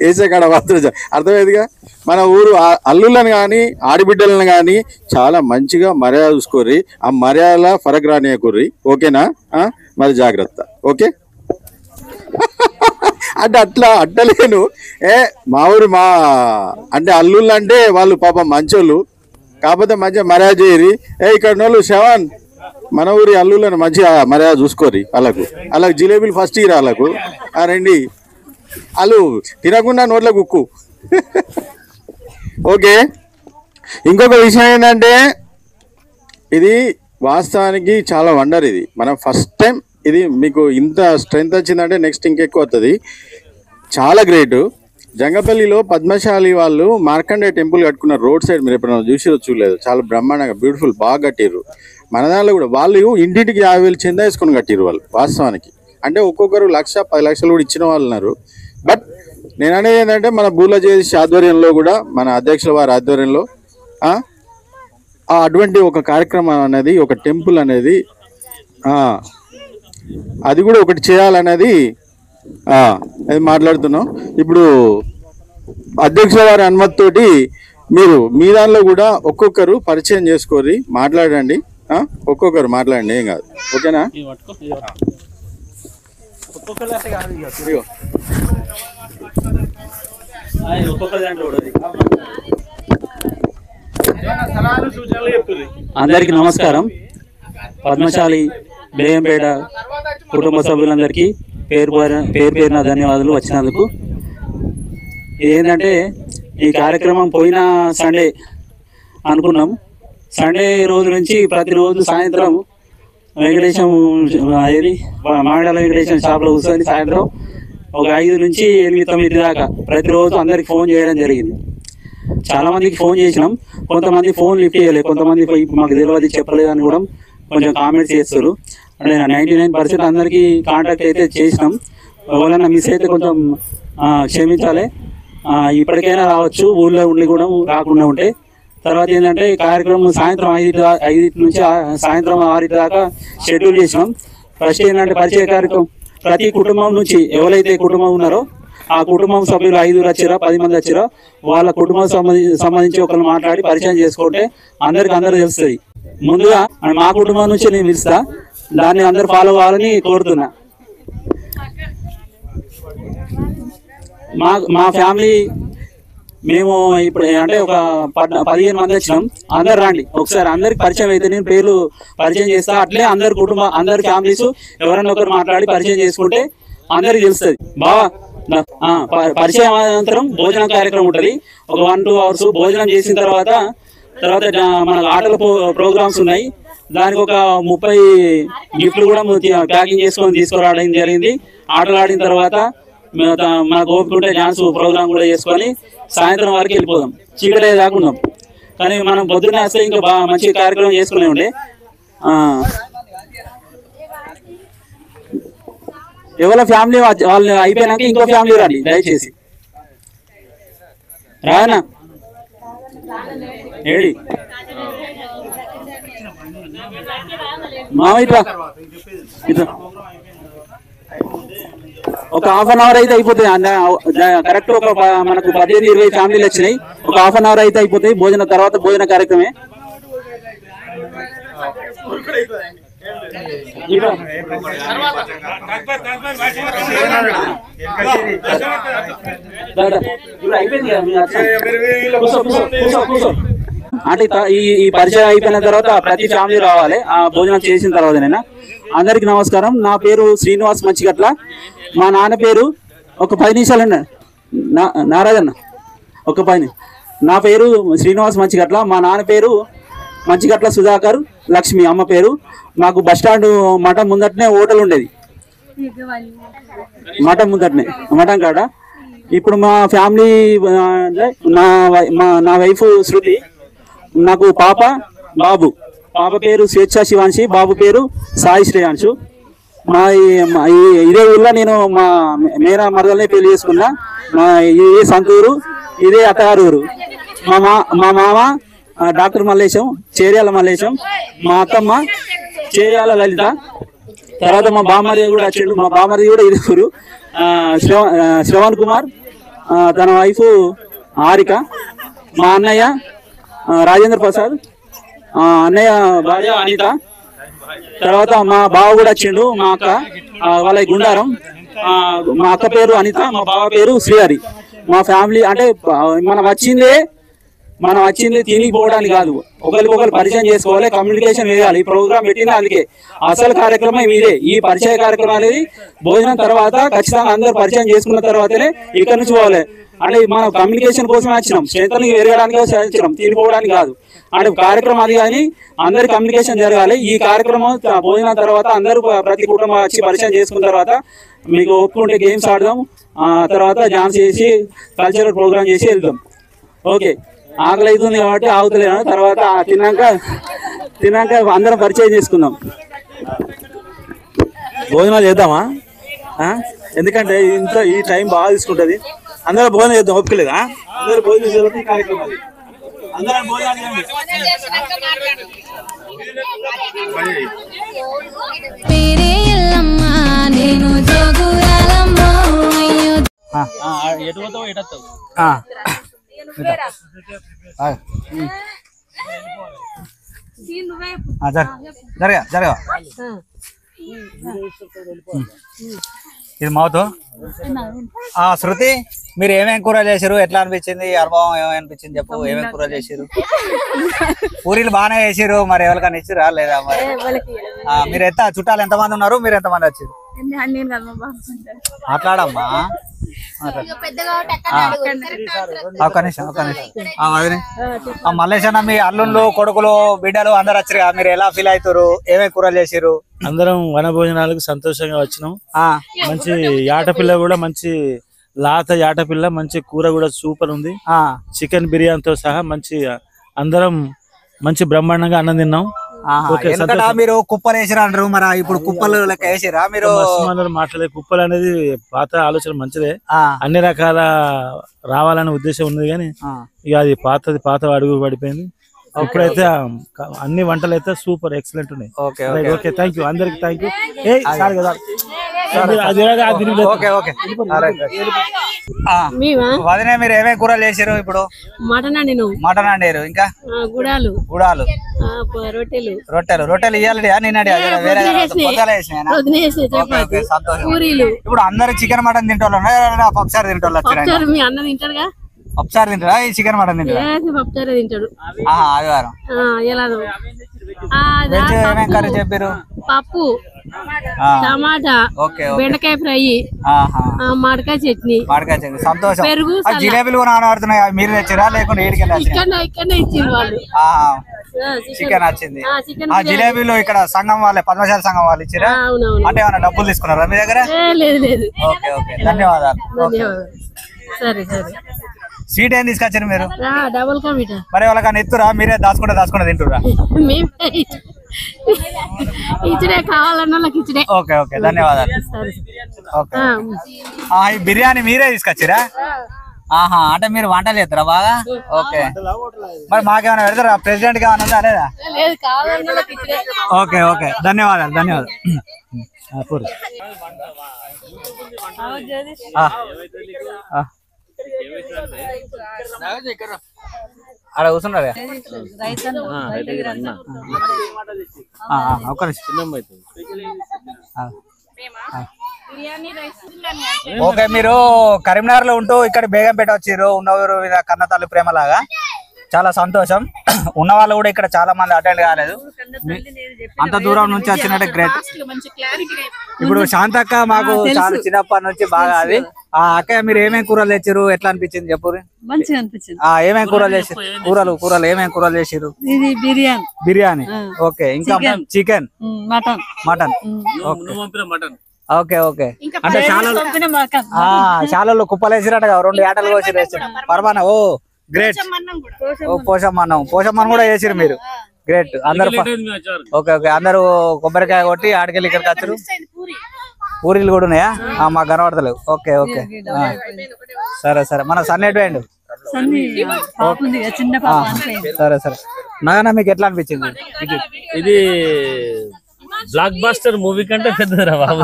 వేసే కాడ మాత్రం అర్థమైందిగా. మన ఊరు అల్లులను కానీ ఆడబిడ్డలను కానీ చాలా మంచిగా మర్యాద చూసుకోర్రి. ఆ మర్యాద ఫరక్ రానియకుర్రి. ఓకేనా? మరి జాగ్రత్త. ఓకే అంటే అట్టలేను. మా ఊరు అంటే అల్లుళ్ళు అంటే వాళ్ళు పాపం మంచోళ్ళు, కాకపోతే మంచిగా మర్యాద చేయరి. ఇక్కడ నోళ్ళు శవన్ మన ఊరి అల్లులను మంచిగా మర్యాద చూసుకోరి. వాళ్ళకు జిలేబీలు ఫస్ట్ ఇరా. వాళ్ళకు రండి వాళ్ళు తినకుండా నోట్ల కుక్కు. ఓకే. ఇంకొక విషయం ఏంటంటే ఇది వాస్తవానికి చాలా వండర్. ఇది మనం ఫస్ట్ టైం ఇది మీకు ఇంత స్ట్రెంత్ వచ్చిందంటే నెక్స్ట్ ఇంకెక్కువ వస్తుంది. చాలా గ్రేట్. జంగపల్లిలో పద్మశాలి వాళ్ళు మార్కండేయ టెంపుల్ కట్టుకున్నారు రోడ్ సైడ్. మీరు ఎప్పుడైనా చూడలేదు? చాలా బ్రహ్మాండంగా బ్యూటిఫుల్ బాగా కట్టిర్రు. మన దాంట్లో కూడా వాళ్ళు ఇంటింటికి 50,000 చందా వేసుకొని కట్టిర్రు వాళ్ళు వాస్తవానికి. అంటే ఒక్కొక్కరు 1,00,000 10 లక్షలు కూడా ఇచ్చిన వాళ్ళు ఉన్నారు. బట్ నేను అనేది ఏంటంటే మన బూర్ల జగదీష్ ఆధ్వర్యంలో కూడా మన అధ్యక్షుల వారి ఆధ్వర్యంలో అటువంటి ఒక కార్యక్రమం అనేది ఒక టెంపుల్ అనేది అది కూడా ఒకటి చేయాలనేది అది మాట్లాడుతున్నాం. ఇప్పుడు అధ్యక్షుల వారి అనుమతితోటి మీరు మీ దానిలో కూడా ఒక్కొక్కరు పరిచయం చేసుకోరి, మాట్లాడండి. ఒక్కొక్కరు మాట్లాడండి, ఏం కాదు. ఓకేనా?
అందరికీ నమస్కారం. పద్మశాలి బేగంపేట కుటుంబ సభ్యులందరికీ పేరున ధన్యవాదాలు వచ్చినందుకు. ఏంటంటే ఈ కార్యక్రమం పోయిన సండే అనుకున్నాం. సండే రోజు నుంచి ప్రతిరోజు సాయంత్రం వెంకటేశం మామిడాల వెంకటేశం షాప్లో కూర్చొని సాయంత్రం ఒక 5 నుంచి 8, 9 దాకా ప్రతిరోజు అందరికి ఫోన్ చేయడం జరిగింది. చాలా మందికి ఫోన్ చేసినాం. కొంతమంది ఫోన్ లిఫ్ట్ చేయలేదు, కొంతమంది మాకు తెలియదు చెప్పలేదు అని కూడా కొంచెం కామెంట్స్ చేస్తారు. అంటే 99% అందరికీ కాంటాక్ట్ అయితే చేసినాం. ఎవరైనా మిస్ అయితే కొంచెం క్షమించాలి. ఇప్పటికైనా రావచ్చు, ఊళ్ళో ఉండి కూడా రాకుండా ఉంటే. తర్వాత ఏంటంటే ఈ కార్యక్రమం సాయంత్రం 5 నుంచి సాయంత్రం 6 దాకా షెడ్యూల్ చేసినాం. ఫస్ట్ ఏంటంటే పరిచయ కార్యక్రమం. ప్రతి కుటుంబం నుంచి ఎవరైతే కుటుంబం ఉన్నారో ఆ కుటుంబం సభ్యులు 5 వచ్చారో 10 మంది వచ్చారో వాళ్ళ కుటుంబం సంబంధించి ఒకరు మాట్లాడి పరిచయం చేసుకుంటే అందరు తెలుస్తుంది. ముందుగా మా కుటుంబం నుంచి నేను పిలుస్తా. దాన్ని అందరు ఫాలో అవ్వాలని కోరుతున్నా. మా ఫ్యామిలీ మేము ఇప్పుడు అంటే ఒక 15 మంది వచ్చినాం. అందరు రండి ఒకసారి, అందరికి పరిచయం అయితే నేను పేర్లు పరిచయం చేస్తా. అట్లే అందరి కుటుంబం అందరి ఫ్యామిలీస్ ఎవరన్నా ఒకరు మాట్లాడి పరిచయం చేసుకుంటే అందరికి తెలుస్తుంది. బాగా పరిచయం అనంతరం భోజనం కార్యక్రమం ఉంటుంది. ఒక 1-2 అవర్స్ భోజనం చేసిన తర్వాత మన ఆటల ప్రోగ్రామ్స్ ఉన్నాయి. దానికి ఒక 30 గిఫ్ట్లు కూడా ప్యాకింగ్ చేసుకొని తీసుకురావడం జరిగింది. ఆటలు ఆడిన తర్వాత మనకు ఓపిక ఉంటే డాన్స్ ప్రోగ్రామ్ కూడా చేసుకొని సాయంత్రం వరకు వెళ్ళిపోదాం, చీకటే దాకున్నాం. కానీ మనం పొద్దున్నే వస్తే ఇంకా బాగా మంచి కార్యక్రమం చేసుకునే ఉండే. ఎవరి ఫ్యామిలీ వాళ్ళు అయిపోయినాక ఇంకో ఫ్యామిలీ రండి దయచేసి. రానా ఏడి మావైపు ఒక హాఫ్ అన్ అవర్ అయితే అయిపోతుంది. కరెక్ట్ ఒక మనకు 15-20 ఫ్యామిలీలు వచ్చినాయి. ఒక హాఫ్ అన్ అవర్ అయితే అయిపోతాయి. భోజనం తర్వాత భోజన కార్యక్రమే. అంటే ఈ పరిచయం అయిపోయిన తర్వాత ప్రతి ఫ్యామిలీ రావాలి ఆ భోజనం చేసిన తర్వాత. నేను అందరికి నమస్కారం. నా పేరు శ్రీనివాస్ మంచిగట్ల. మా నాన్న పేరు ఒక 10 నిమిషాలు నారాజన్న ఒక 10. నా పేరు శ్రీనివాస్ మంచిగట్ల. మా నాన్న పేరు మంచిగట్ల సుధాకర్, లక్ష్మి అమ్మ పేరు. మాకు బస్టాండ్ మఠం ముందటనే హోటల్ ఉండేది. మఠం ముందటనే మఠం కాడ. ఇప్పుడు మా ఫ్యామిలీ నా వైఫ్ శృతి, నాకు పాప బాబు. పాప పేరు స్వేచ్ఛ శివాంశి, బాబు పేరు సాయి శ్రేయాంశు. ఇదే ఊళ్ళో నేను మా మేరా మరదల్ని పెళ్లి చేసుకున్నా. ఇదే సంతూరు, ఇదే అత్తగారు ఊరు. మా మామ డాక్టర్ మల్లేశం, చేర్యాల మల్లేశం. మా అత్తమ్మ చేర్యాల లలిత. తర్వాత మా బామ్మది కూడా వచ్చిండు. మా బామ్మది కూడా ఇదే ఊరు, శ్రవణ్ కుమార్, తన వైఫ్ హారిక. మా అన్నయ్య రాజేంద్ర ప్రసాద్, అన్నయ్య భార్య అనిత. తర్వాత మా బావ కూడా వచ్చిండు, మా అక్క వాళ్ళ గుండారం. మా అక్క పేరు అనిత, మా బావ పేరు శ్రీహరి. మా ఫ్యామిలీ అంటే మనం వచ్చింది తినిపోవడానికి కాదు, ఒకరికొకరు పరిచయం చేసుకోవాలి, కమ్యూనికేషన్ వేయాలి. ఈ ప్రోగ్రామ్ పెట్టింది అందుకే. అసలు కార్యక్రమం ఇదే. ఈ పరిచయ కార్యక్రమం అనేది భోజనం తర్వాత ఖచ్చితంగా అందరు పరిచయం చేసుకున్న తర్వాతనే ఇక్కడ నుంచి పోవాలి. అంటే మనం కమ్యూనికేషన్ కోసమే వచ్చినాం, స్ట్రెంత్ పెరగడానికి వచ్చినాం, తినిపోవడానికి కాదు. అంటే కార్యక్రమం అది కానీ అందరి కమ్యూనికేషన్ జరగాలి. ఈ కార్యక్రమం భోజనం తర్వాత అందరూ ప్రతి కుటుంబం వచ్చి పరిచయం చేసుకున్న తర్వాత మీకు ఒప్పుకుంటే గేమ్స్ ఆడదాం, తర్వాత డాన్స్ చేసి కల్చరల్ ప్రోగ్రామ్ చేసి వెళ్దాం. ఓకే, ఆకలి అవుతుంది కాబట్టి ఆగుతలేను. తర్వాత తిన్నాక అందరం పరిచయం చేసుకుందాం.
భోజనాలు చేద్దామా? ఎందుకంటే ఈ టైం బాగా తీసుకుంటుంది. అందరూ భోజనం చేద్దాం, ఒప్పుకోలేదా? అందరూ భోజనం చేద్దాం. కార్యక్రమాలు అందరం భోజనాలు చేయండి. జరగా ఇది మౌతు. శృతి, మీరు ఏమేమి కూరలు చేసారు? ఎట్లా అనిపించింది? అనుభవం ఏమనిపించింది చెప్పు. ఏమేమి కూరలు చేసారు? పూరీలు బాగానే చేసారు. మరి ఎవరికైనా ఇచ్చిరా లేదా? మరి మీరు చుట్టాలు ఎంతమంది ఉన్నారు? మీరు ఎంతమంది వచ్చారు? మాట్లాడమ్మా. మల్లేశన్న, మీ అల్లుళ్ళు, కొడుకులు, బిడ్డలు అందరు వచ్చారు. మీరు ఎలా ఫీల్ అవుతారు? ఏమేమి కూరలు చేసారు?
అందరం వన భోజనాలకు సంతోషంగా వచ్చినాం. మంచి యాటపిల్ల కూడా, మంచి లాత యాటపిల్ల, మంచి కూర కూడా సూపర్ ఉంది. చికెన్ బిర్యానీతో సహా మంచి అందరం మంచి బ్రహ్మాండంగా అన్నం తిన్నాం.
మీరు కుప్పలు వేసిరా అంటారు, మరి ఇప్పుడు కుప్పలు లెక్క వేసిరా మీరు?
మాట్లాడే కుప్పలు అనేది పాత ఆలోచన మంచిదే, అన్ని రకాల రావాలనే ఉద్దేశం ఉన్నది. కానీ ఇక అది పాత అడుగు పడిపోయింది. ఇప్పుడైతే అన్ని వంటలు అయితే సూపర్ ఎక్సలెంట్ ఉన్నాయి. ఓకే, థ్యాంక్ యూ అందరికి. Thank you.
వదినే మీరు ఏమేమి కూరలు చేసారు ఇప్పుడు?
మటన్ అండి.
మటన్ అండారు, ఇంకా
గుడాలు
రొట్టెలు ఇవ్వాలి నిన్నటి సంతోషం. ఇప్పుడు అందరు చికెన్ మటన్ తింటోళ్ళు పప్పుసారి తింటోళ్ళు పప్పుసారి తింటారా? ఈ చికెన్ మటన్
తింటాడు
ఆదివారం వెజ్ ఏమేమి కర్రీ చెప్పారు?
పప్పు, టమాటా, బెండకాయ ఫ్రై, మామిడికాయ చట్నీ.
సంతోషం. జిలేబీలు కూడా ఆడుతున్నాయి, మీరు తెచ్చారా లేకుంటే
ఇక్కడనే ఇచ్చింది వాళ్ళు.
చికెన్ వచ్చింది. ఆ జిలేబీలు ఇక్కడ సంఘం వాళ్ళే, పద్మశాలి సంఘం వాళ్ళు ఇచ్చారా? అంటే ఏమైనా డబ్బులు తీసుకున్నారా మీ దగ్గర?
లేదు.
ఓకే ఓకే, ధన్యవాదాలు.
సరే సరే.
స్వీట్ ఏం తీసుకొచ్చారు మీరు?
డబుల్ కా మీఠా.
మరి వాళ్ళకన్నా ఎత్తురా, మీరే దాచుకుంటే తింటురా?
ఇచ్చిడే కావాలన్నా నాకు ఇచ్చిడే.
ఓకే ఓకే, ధన్యవాదాలు. ఈ బిర్యానీ మీరే తీసుకొచ్చిరా? అంటే మీరు వంటలు చేస్తారా బాగా? ఓకే. మరి మాకేమైనా పెడతారా? ప్రెసిడెంట్ గా ఏమైనా ఉందా లేదా? ఓకే ఓకే, ధన్యవాదాలు. అక్కడ కూర్చున్నారా? ఓకే, మీరు కరీంనగర్ లో ఉంటూ ఇక్కడ బేగంపేట వచ్చారు, ఉన్నవారు కన్నతల్లి ప్రేమ లాగా. చాలా సంతోషం. ఉన్న వాళ్ళు కూడా ఇక్కడ చాలా మంది అటెండ్ కాలేదు, అంత దూరం నుంచి వచ్చినట్టు గ్రేట్. ఇప్పుడు శాంతక్క మాకు చాలా చిన్నప్పటి నుంచి బాగా అది. అక్కయ్య మీరు ఏమేమి కూరలు తెచ్చారు, ఎట్లా అనిపించింది చెప్పు?
మంచిగా అనిపించింది.
ఏమేమి కూరలు చేసారు? కూరలు ఏమేమి కూరలు చేసారు? బిర్యానీ. ఓకే, ఇంకా చికెన్, మటన్. Okay okay. అంటే శాలలో కుప్పలు వేసిరట, 2 ఏటలు కోసి వేసారు పర్వానా? ఓ గ్రేట్. పోషమ్మన్నం కూడా చేసిరు మీరు, గ్రేట్. అందరు ఓకే ఓకే, అందరూ కొబ్బరికాయ కొట్టి ఆడికెళ్ళి ఇక్కడికి వచ్చారు. పూరీలు కూడా ఉన్నాయా? మాకు కనబడతలేవు. ఓకే ఓకే, సరే సరే. మన సన్నెట్ వేయండి. సరే సరే. నాగనా మీకు ఎట్లా అనిపించింది?
ఇది బ్లాక్ బాస్టర్ మూవీ కంటే పెద్దదిరా బాబు.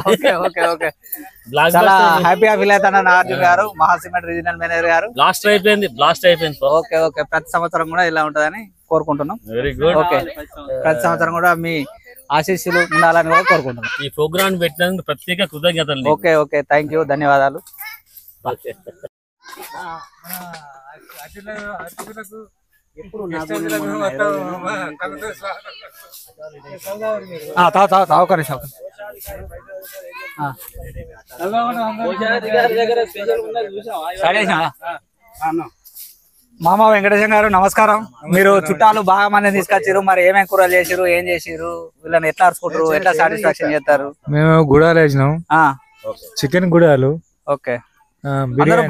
చాలా హ్యాపీగా ఫీల్ అవుతాను నాగార్జున గారు, మహాసిమెంట్ రీజనల్ మేనేజర్ గారు.
బ్లాస్ట్ అయిపోయింది.
ఓకే ఓకే, ప్రతి సంవత్సరం కూడా ఇలా ఉంటదని కోరుకుంటున్నాం.
Very good.
ఓకే, ప్రతి సంవత్సరం కూడా మీ ఆశీస్సులు ఉండాలని కూడా కోరుకుంటున్నాం.
ఈ ప్రోగ్రామ్ పెట్టినందుకు ప్రత్యేక కృతజ్ఞతలు.
ఓకే ఓకే, థ్యాంక్ యూ, ధన్యవాదాలు. మామ వెంకటేశం గారు నమస్కారం. మీరు చుట్టాలు బాగా మంది తీసుకొచ్చారు, మరి ఏమేమి కూరలు చేసారు, ఏం చేసారు, వీళ్ళని ఎట్లా అరుచుకుంటారు, ఎట్లా సాటిస్ఫాక్షన్ చేస్తారు?
మేము గుడాలు వేసినాం, చికెన్ గుడాలు.
ఓకే,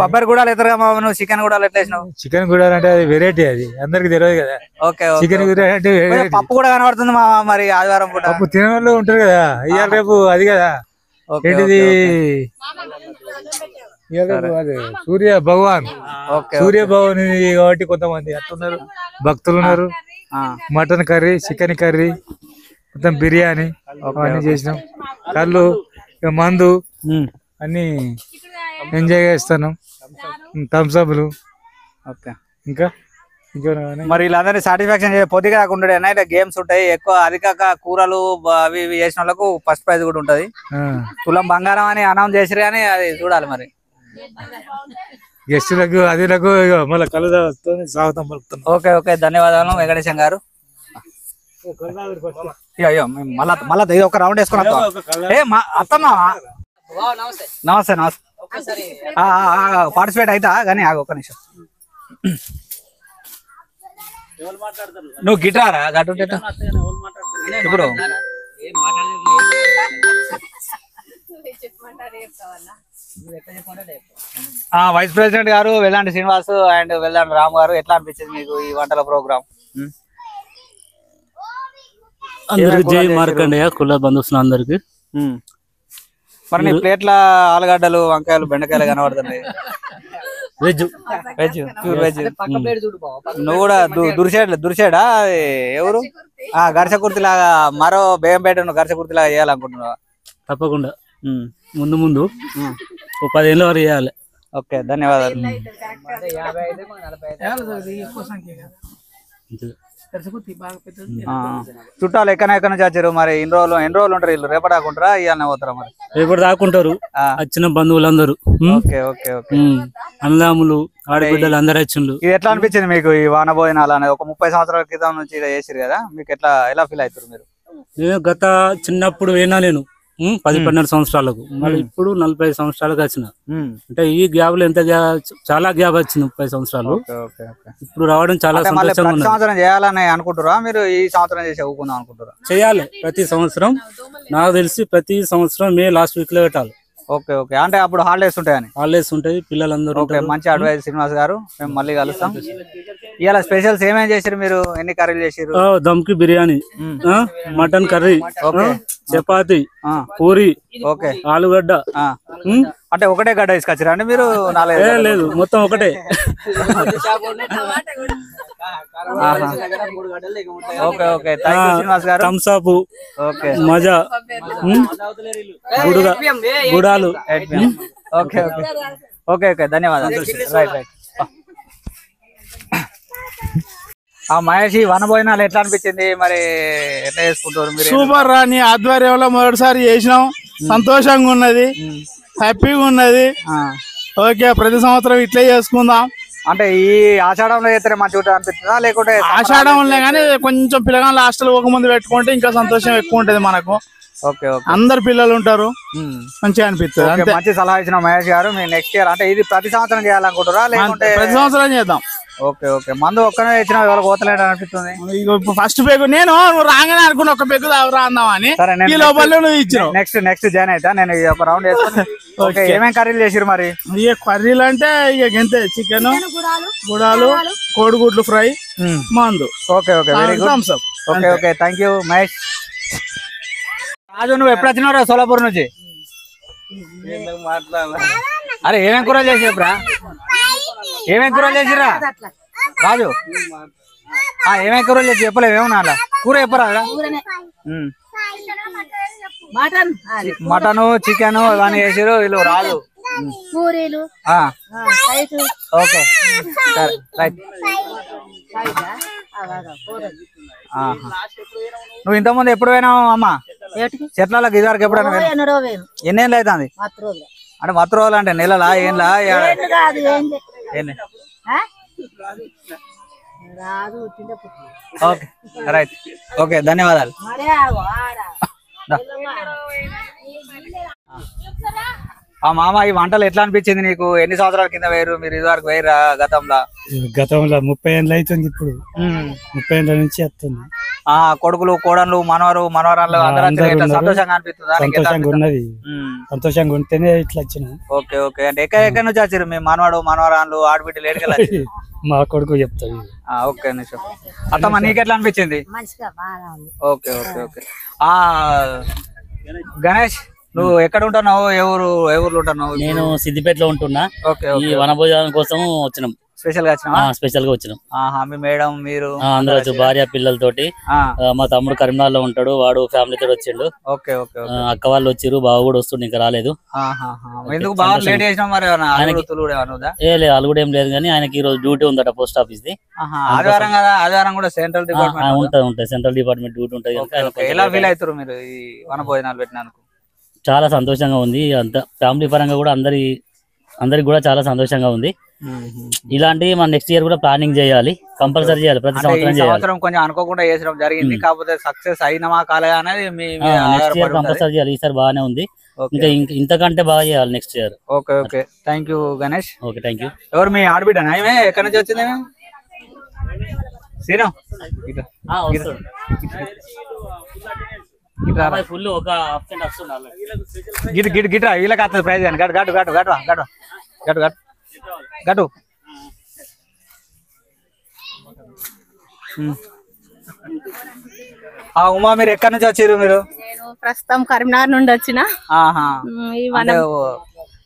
బొబ్బరి గుడాలు ఎత్తారు కదా, నువ్వు చికెన్ గుడాలు ఎట్లా వేసినావు?
చికెన్ గుడాలు అంటే అది వెరైటీ, అది అందరికి తెలియదు కదా.
ఓకే,
చికెన్ గుడాలు అంటే
పప్పు కూడా కనబడుతుంది మా, మరి ఆదివారం పూట
పప్పు తినే వాళ్ళు ఉంటారు కదా, ఇవాళ రేపు అది కదా ఏంటిది, సూర్య భగవాన్ కాబట్టి కొంతమంది అట్లున్నారు, భక్తులు ఉన్నారు. మటన్ కర్రీ, చికెన్ కర్రీ, మొత్తం బిర్యానీ అవన్నీ చేసినాం. కళ్ళు, మందు అన్ని ఎంజాయ్ చేస్తున్నాం, థమ్స్ అప్లు.
ఓకే,
ఇంకా
మరి వీళ్ళందరినీ సాటిస్ఫాక్షన్ పొద్దు కాకుండా ఇట్లా గేమ్స్ ఉంటాయి ఎక్కువ. అది కాక కూరలు అవి ఇవి చేసిన వాళ్ళకు ఫస్ట్ ప్రైజ్ కూడా ఉంటది. తులం బంగారం అని అనౌన్స్ చేసిరు, కానీ అది చూడాలి మరి.
గెస్టులకు అదిలకు మళ్ళీ కలుదాతో స్వాగతం పలుకుతున్నాం.
ఓకే ఓకే, ధన్యవాదాలు వెంకటేశం గారు. అయ్యో మళ్ళా ఇది ఒక రౌండ్ వేసుకుని అత్తమ్మా. నమస్తే నమస్తే. పార్టిసిపేట్ అవుతా కానీ ఒక నిమిషం. నువ్వు గిటారా గట్టు ఇప్పుడు వైస్ ప్రెసిడెంట్ గారు వెల్లాంటి శ్రీనివాస్ అండ్ వెల్లాంటి రామ్ గారు, ఎట్లా అనిపించింది మీకు ఈ వంటల ప్రోగ్రామ్?
అందరికి జై మార్కండేయ కుల బంధువులు అందరికి.
మరి నీ ప్లేట్ల ఆలుగడ్డలు, వంకాయలు, బెండకాయలు కనబడుతున్నాయి.
Veg
pure veg. నువ్వు కూడా దురిసేడా ఎవరు గర్చకుర్తి లాగా మరో బేగంపేటను గర్చకుర్తి లాగా చేయాలనుకుంటున్నావా?
తప్పకుండా ముందు 10 ఏళ్ళ వరకు చేయాలి.
ఓకే ధన్యవాదాలు. చుట్టాలు ఎక్కడ నుంచి వచ్చారు మరి? ఎన్ని రోజులు ఉంటారు వీళ్ళు? రేపటి దాకుంటారా ఇవాళ పోతారా మరి?
రేపటి దాకుంటారు వచ్చిన బంధువులందరూ.
Okay okay okay.
అన్నదమ్ములు ఆడబిడ్డలు అందరు వచ్చిండ్రు.
ఇది ఎట్లా అనిపించింది మీకు ఈ వాన భోజనాలు అనేది? ఒక 30 సంవత్సరాల క్రితం నుంచి చేసిరు కదా, మీకు ఎలా ఫీల్ అవుతారు మీరు?
నేను గత చిన్నప్పుడు పోయినా నేను 10-12 సంవత్సరాలకు, మళ్ళీ ఇప్పుడు 45 సంవత్సరాలకు వచ్చిన. అంటే ఈ గ్యాప్ లో చాలా గ్యాప్ వచ్చింది 30 సంవత్సరాలు. ఇప్పుడు రావడం చాలా సంతోషంగా ఉంది.
సంవత్సరం చేయాలని అనుకుంటారా మీరు? ఈ సంవత్సరం చేసి ఊకుందాం అనుకుంటారా?
చేయాలి ప్రతి సంవత్సరం. నాకు తెలిసి ప్రతి సంవత్సరం మే లాస్ట్ వీక్ లో పెట్టాలి.
Okay okay. అంటే అప్పుడు హాలిడేస్ ఉంటాయని?
హాలిడేస్ ఉంటాయి, పిల్లలందరూ.
ఓకే, మంచి అడ్వైస్ శ్రీనివాస్ గారు. మేము మళ్ళీ కలుస్తాం. ఇవాళ స్పెషల్స్ ఏమేమి చేసారు మీరు? ఎన్ని కర్రీలు చేసారు?
దమ్కి biryani, mutton curry, chapati, puri,
okay,
ఆలుగడ్డ.
అంటే ఒకటే గడ్డ తీసుకొచ్చారా అండి మీరు?
లేదు, మొత్తం ఒకటే.
Okay okay. శ్రీనివాస్ గారు.
థమ్స్ అప్,
ఓకే,
మజా, గుడాలు.
Okay okay okay okay. ధన్యవాదాలు. Right right. మహేష్, వన భోజనాలు ఎట్లా అనిపించింది మరి? ఎట్లా చేసుకుంటారు మీరు?
సూపర్ రా. నీ ఆధ్వర్యంలో మొదటిసారి చేసినాం, సంతోషంగా ఉన్నది, హ్యాపీగా ఉన్నది. ఓకే, ప్రతి సంవత్సరం ఇట్లే చేసుకుందాం.
అంటే ఈ ఆషాఢంలో చేస్తే మంచిగా అనిపిస్తుందా లేకుంటే?
ఆషాఢంలో కానీ కొంచెం పిల్లగాళ్ళు హాస్టల్ ఒక ముందు పెట్టుకుంటే ఇంకా సంతోషం ఎక్కువ ఉంటది మనకు.
Okay okay.
అందరు పిల్లలు ఉంటారు, మంచిగా అనిపిస్తుంది.
మంచి సలహా ఇచ్చిన మహేష్ గారు. మీరు నెక్స్ట్ ఇయర్ అంటే ఇది ప్రతి సంవత్సరం చేయాలనుకుంటారా లేకుంటే?
ప్రతి సంవత్సరం చేద్దాం.
Okay okay. మందు ఒక్కనే ఇచ్చిన ఎవరు పోతలేడు అనిపిస్తుంది.
ఫస్ట్ పెగ్ నేను రాగానే అనుకున్నా ఒక పెగ్ రా అందామని. ఈ లోపల నువ్వు ఇచ్చినావు.
నెక్స్ట్ జాయిన్ అవుతా నేను ఒక రౌండ్ వేసుకుని. ఓకే, ఏమేమి కర్రీలు చేసిరు మరి?
ఇక కర్రీలు అంటే ఇక గంతే, చికెన్, గుడాలు, కోడిగుడ్లు ఫ్రై, మందు.
Okay okay, very good. Okay okay, thank you Mahesh. Raju, నువ్వు ఎప్పుడు వచ్చినావు సోలాపూర్ నుంచి? అరే ఏమేం కూరలు చేసిరా? ఏమేం కూరలు చేసిరా రాజు? ఏమేం కూరలు చేసి చెప్పలేవు? ఏమన్నా అలా కూర చెప్పరా? మటన్, చికెన్ ఇవన్నీ చేసిరు వీళ్ళు. రాజు
పూరీలు.
ఓకే, సరే రైట్. నువ్వు ఇంతకుముందు ఎప్పుడు పోయినావు అమ్మా చెట్ల గిదారికి? ఎప్పుడైనా? ఎన్నేళ్ళు అవుతుంది? అంటే మత్తు రోజులు అంటే నెలలా ఏంలా? Okay right. ఓకే, ధన్యవాదాలు. మామ, ఈ వంటలు ఎట్లా అనిపించింది నీకు? ఎన్ని సంవత్సరాల కింద వేరు మీరు? ఇది వరకు వేరా గతంలో?
30 ఏళ్ళు అవుతుంది. ఇప్పుడు 30 ఏళ్ళ నుంచి వస్తుంది.
కొడుకులు, కోడళ్ళు, మనవరాళ్ళు అందరూ సంతోషంగా అనిపిస్తుంది?
సంతోషంగా ఉన్నది. సంతోషంగా ఉంటేనే ఇట్లా వచ్చిన.
Okay okay. అంటే ఎక్కడి నుంచి వచ్చారు మీ మనవరాళ్ళు, ఆడబిడ్డలు? ఏడుకెళ్ళి
మా కొడుకు చెప్తాడు.
ఓకే నిమిషం. అత్తమ్మ, నీకెట్లా అనిపించింది? Okay okay okay. గణేష్, నువ్వు ఎక్కడ ఉంటున్నావు? ఏ ఊర్లో ఉంటున్నావు?
నేను సిద్దిపేటలో ఉంటున్నా.
ఓకే.
ఈ వనభోజనం కోసం వచ్చినాం.
స్పెషల్ గా వచ్చినా?
స్పెషల్ గా వచ్చినాం.
మీ మేడం, మీరు
అందరూ వచ్చి భార్య పిల్లలతోటి. మా తమ్ముడు కరీంనగర్ లో ఉంటాడు, వాడు ఫ్యామిలీ తోటి వచ్చిండు.
Okay okay.
అక్క వాళ్ళు వచ్చిరు, బావ కూడా వస్తుండే, ఇంకా రాలేదు.
ఎందుకు బాగా లేట్ చేసినా మరి?
వాళ్ళు కూడా ఏం లేదు కానీ ఆయనకి ఈ రోజు డ్యూటీ ఉందట పోస్ట్ ఆఫీస్ ది.
ఆదివారం కదా? ఆదివారం కూడా సెంట్రల్ డిపార్ట్మెంట్
ఉంటుంది. సెంట్రల్ డిపార్ట్మెంట్ డ్యూటీ ఉంటుంది.
ఎలా ఫీల్ అవుతారు మీరు ఈ వన భోజనాలు పెట్టినందుకు?
చాలా సంతోషంగా ఉంది. అంత ఫ్యామిలీ పరంగా కూడా అందరికి కూడా చాలా సంతోషంగా ఉంది. ఇలాంటివి మన నెక్స్ట్ ఇయర్ కూడా ప్లానింగ్ చేయాలి, కంపల్సరీ చేయాలి. ప్రతి
సంవత్సరం కొంచెం అనుకోకుండా చేసడం జరిగింది, కాకపోతే సక్సెస్ అయినమా కాలే అనేది
నెక్స్ట్ ఇయర్ కంపల్సరీ చేయాలి. ఈసారి బాగానే ఉంది, ఇంకా ఇంతకంటే బాగా చేయాలి next year.
Okay okay, thank you Ganesh.
Okay, thank you.
ఎవరు మీ ఆడబిడ్డనా? ఏమే ఎక్కడి నుంచి వచ్చింది? శ్రీరామ్
ఫుల్ ఒక
గిట్ గిట్ గిట్రా వీళ్ళకి వస్తుంది ప్రైజ్ అని. గట్టు గట్టు గట్టు గట్టు గట్టు గట్టు గట్టు గట్టు. ఉమా, మీరు ఎక్కడి నుంచి వచ్చారు? మీరు?
నేను ప్రస్తుతం కరీంనగర్ నుండి వచ్చిన.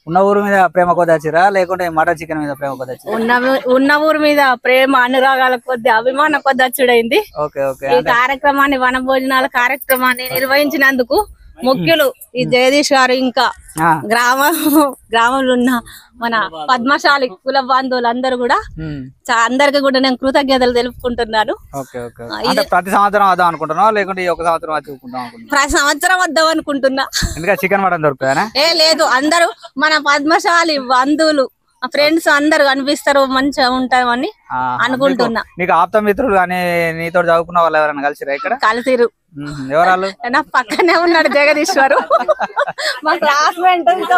ఉన్న ఊరు మీద ప్రేమ కొద్ది వచ్చిరా లేకుంటే మటన్ చికెన్ మీద ప్రేమ కొద్ది వచ్చి?
ఉన్న ఊరు మీద ప్రేమ అనురాగాల కొద్ది అభిమాన కొద్ది వచ్చుడైంది. ఈ కార్యక్రమాన్ని, వన భోజనాల కార్యక్రమాన్ని నిర్వహించినందుకు ముఖ్యులు ఈ జగదీష్ గారు ఇంకా గ్రామంలో ఉన్న మన పద్మశాలి కుల బాంధవులు అందరూ కూడా అందరికి కూడా నేను కృతజ్ఞతలు తెలుపుకుంటున్నాను.
ప్రతి సంవత్సరం వద్దాం అనుకుంటున్నా లేకుంటే ఒక సంవత్సరం
ప్రతి సంవత్సరం వద్దాం అనుకుంటున్నా.
చికెన్ మటన్ దొరుకుతుందా?
లేదు, అందరూ మన పద్మశాలి బంధువులు ఫ్రెండ్స్ అందరు కనిపిస్తారు, మంచిగా ఉంటామని అనుకుంటున్నా.
నీకు ఆప్త మిత్రులు కానీ నీతో చదువుకున్న వాళ్ళు ఎవరైనా కలిసిరా ఇక్కడ?
కలిసిరు.
ఎవరాళ్ళు?
నా పక్కనే ఉన్నాడు జగదీశ్వరు, మా క్లాస్మేట్. ఇంకా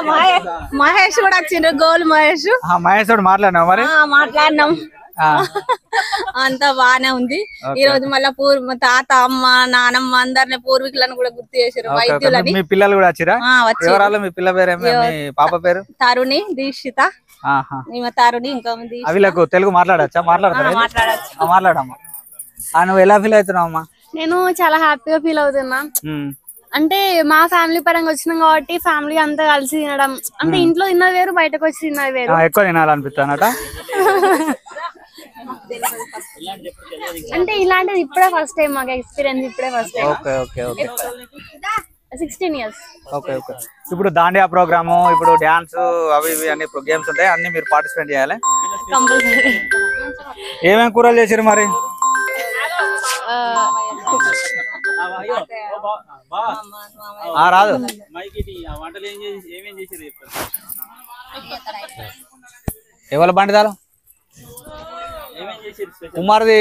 మహేష్ కూడా వచ్చిండ్రు, గోల్ మహేష్.
మహేష్ తోటి మాట్లాడినావు? మరి
మాట్లాడినాం, అంతా బానే ఉంది. ఈ రోజు మళ్ళా తాత అమ్మ నానమ్మ అందరిని పూర్వీకులను కూడా గుర్తు చేశారు, వైద్యులని.
మీ పిల్లలు కూడా వచ్చిరా? ఎవరాళ్ళు? మీ పిల్ల పేరు? మీ పాప పేరు?
తరుణి, దీక్షిత, తరుణి. ఇంకా
వీళ్ళకు తెలుగు మాట్లాడచ్చా? మాట్లాడమ్మా. నువ్వు ఎలా ఫీల్ అవుతున్నావు అమ్మా?
నేను చాలా హ్యాపీగా ఫీల్ అవుతున్నా. అంటే మా ఫ్యామిలీ పరంగా వచ్చినాం కాబట్టి ఫ్యామిలీ అంతా కలిసి తినడం, అంటే ఇంట్లో తిన్నది వేరు, బయటకు వచ్చి తిన్నది వేరు.
ఎక్కువ తినాలనిపిస్తానట.
అంటే ఇలాంటిది ఇప్పుడే ఫస్ట్ టైం మాకు ఎక్స్పీరియన్స్, ఇప్పుడే ఫస్ట్ టైం. 16 years.
ఓకే. ఇప్పుడు దాండియా ప్రోగ్రాము, ఇప్పుడు డాన్స్, అవి ఇవి అన్ని గేమ్స్ ఉంటాయి, అన్ని మీరు పార్టిసిపేట్ చేయాలి
కంపల్సరీ.
ఏమేమి కూరలు చేసారు మరి? రాదు. ఎవరు బండిదారు? కుమార్ది.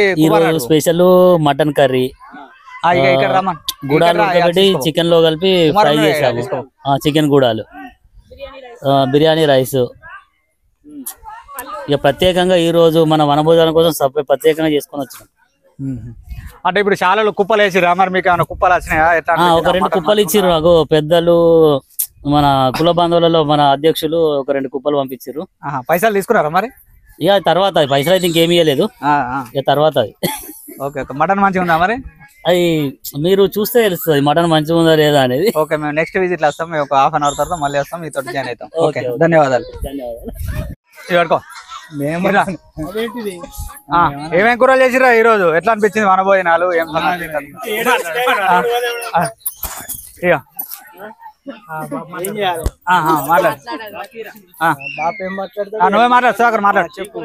స్పెషల్ మటన్ కర్రీ, గుడాలు ఉడకబెట్టి చికెన్ లో కలిపి ఫ్రై చేసాము. చికెన్ గుడాలు, బిర్యానీ రైస్. ఇక ప్రత్యేకంగా ఈ రోజు మన వనభోజనం కోసం ప్రత్యేకంగా చేసుకొని వచ్చినాం.
అంటే ఇప్పుడు శాలలో కుప్పలు వేసిరా? మరి మీకు ఏమైనా కుప్పలు వచ్చినాయా?
ఒక 2 కుప్పలు ఇచ్చిర్రు. నాకు పెద్దలు మన కుల బాంధవులలో మన అధ్యక్షులు ఒక 2 కుప్పలు పంపించారు.
పైసలు తీసుకున్నారా మరి?
ఇక తర్వాత పైసలు అయితే ఇంకేమీ ఇవ్వలేదు. ఇక తర్వాత అది.
ఓకే. మటన్ మంచిగా ఉందా మరి?
అది మీరు చూస్తే తెలుస్తుంది మటన్ మంచిగా ఉందా లేదా అనేది.
ఓకే, మేము నెక్స్ట్ విజిట్ వస్తాం. మేము ఒక ½ అవర్ తర్వాత మళ్ళీ వస్తాం, మీతో జాయిన్ అవుతాం. ఓకే, ధన్యవాదాలు. ఏమేం కూరలు చేసిరా ఈ రోజు? ఎట్లా అనిపించింది వనభోజనాలు? ఏం నువ్వే మాట్లాడు సుధాకర్, మాట్లాడు. చెప్పు.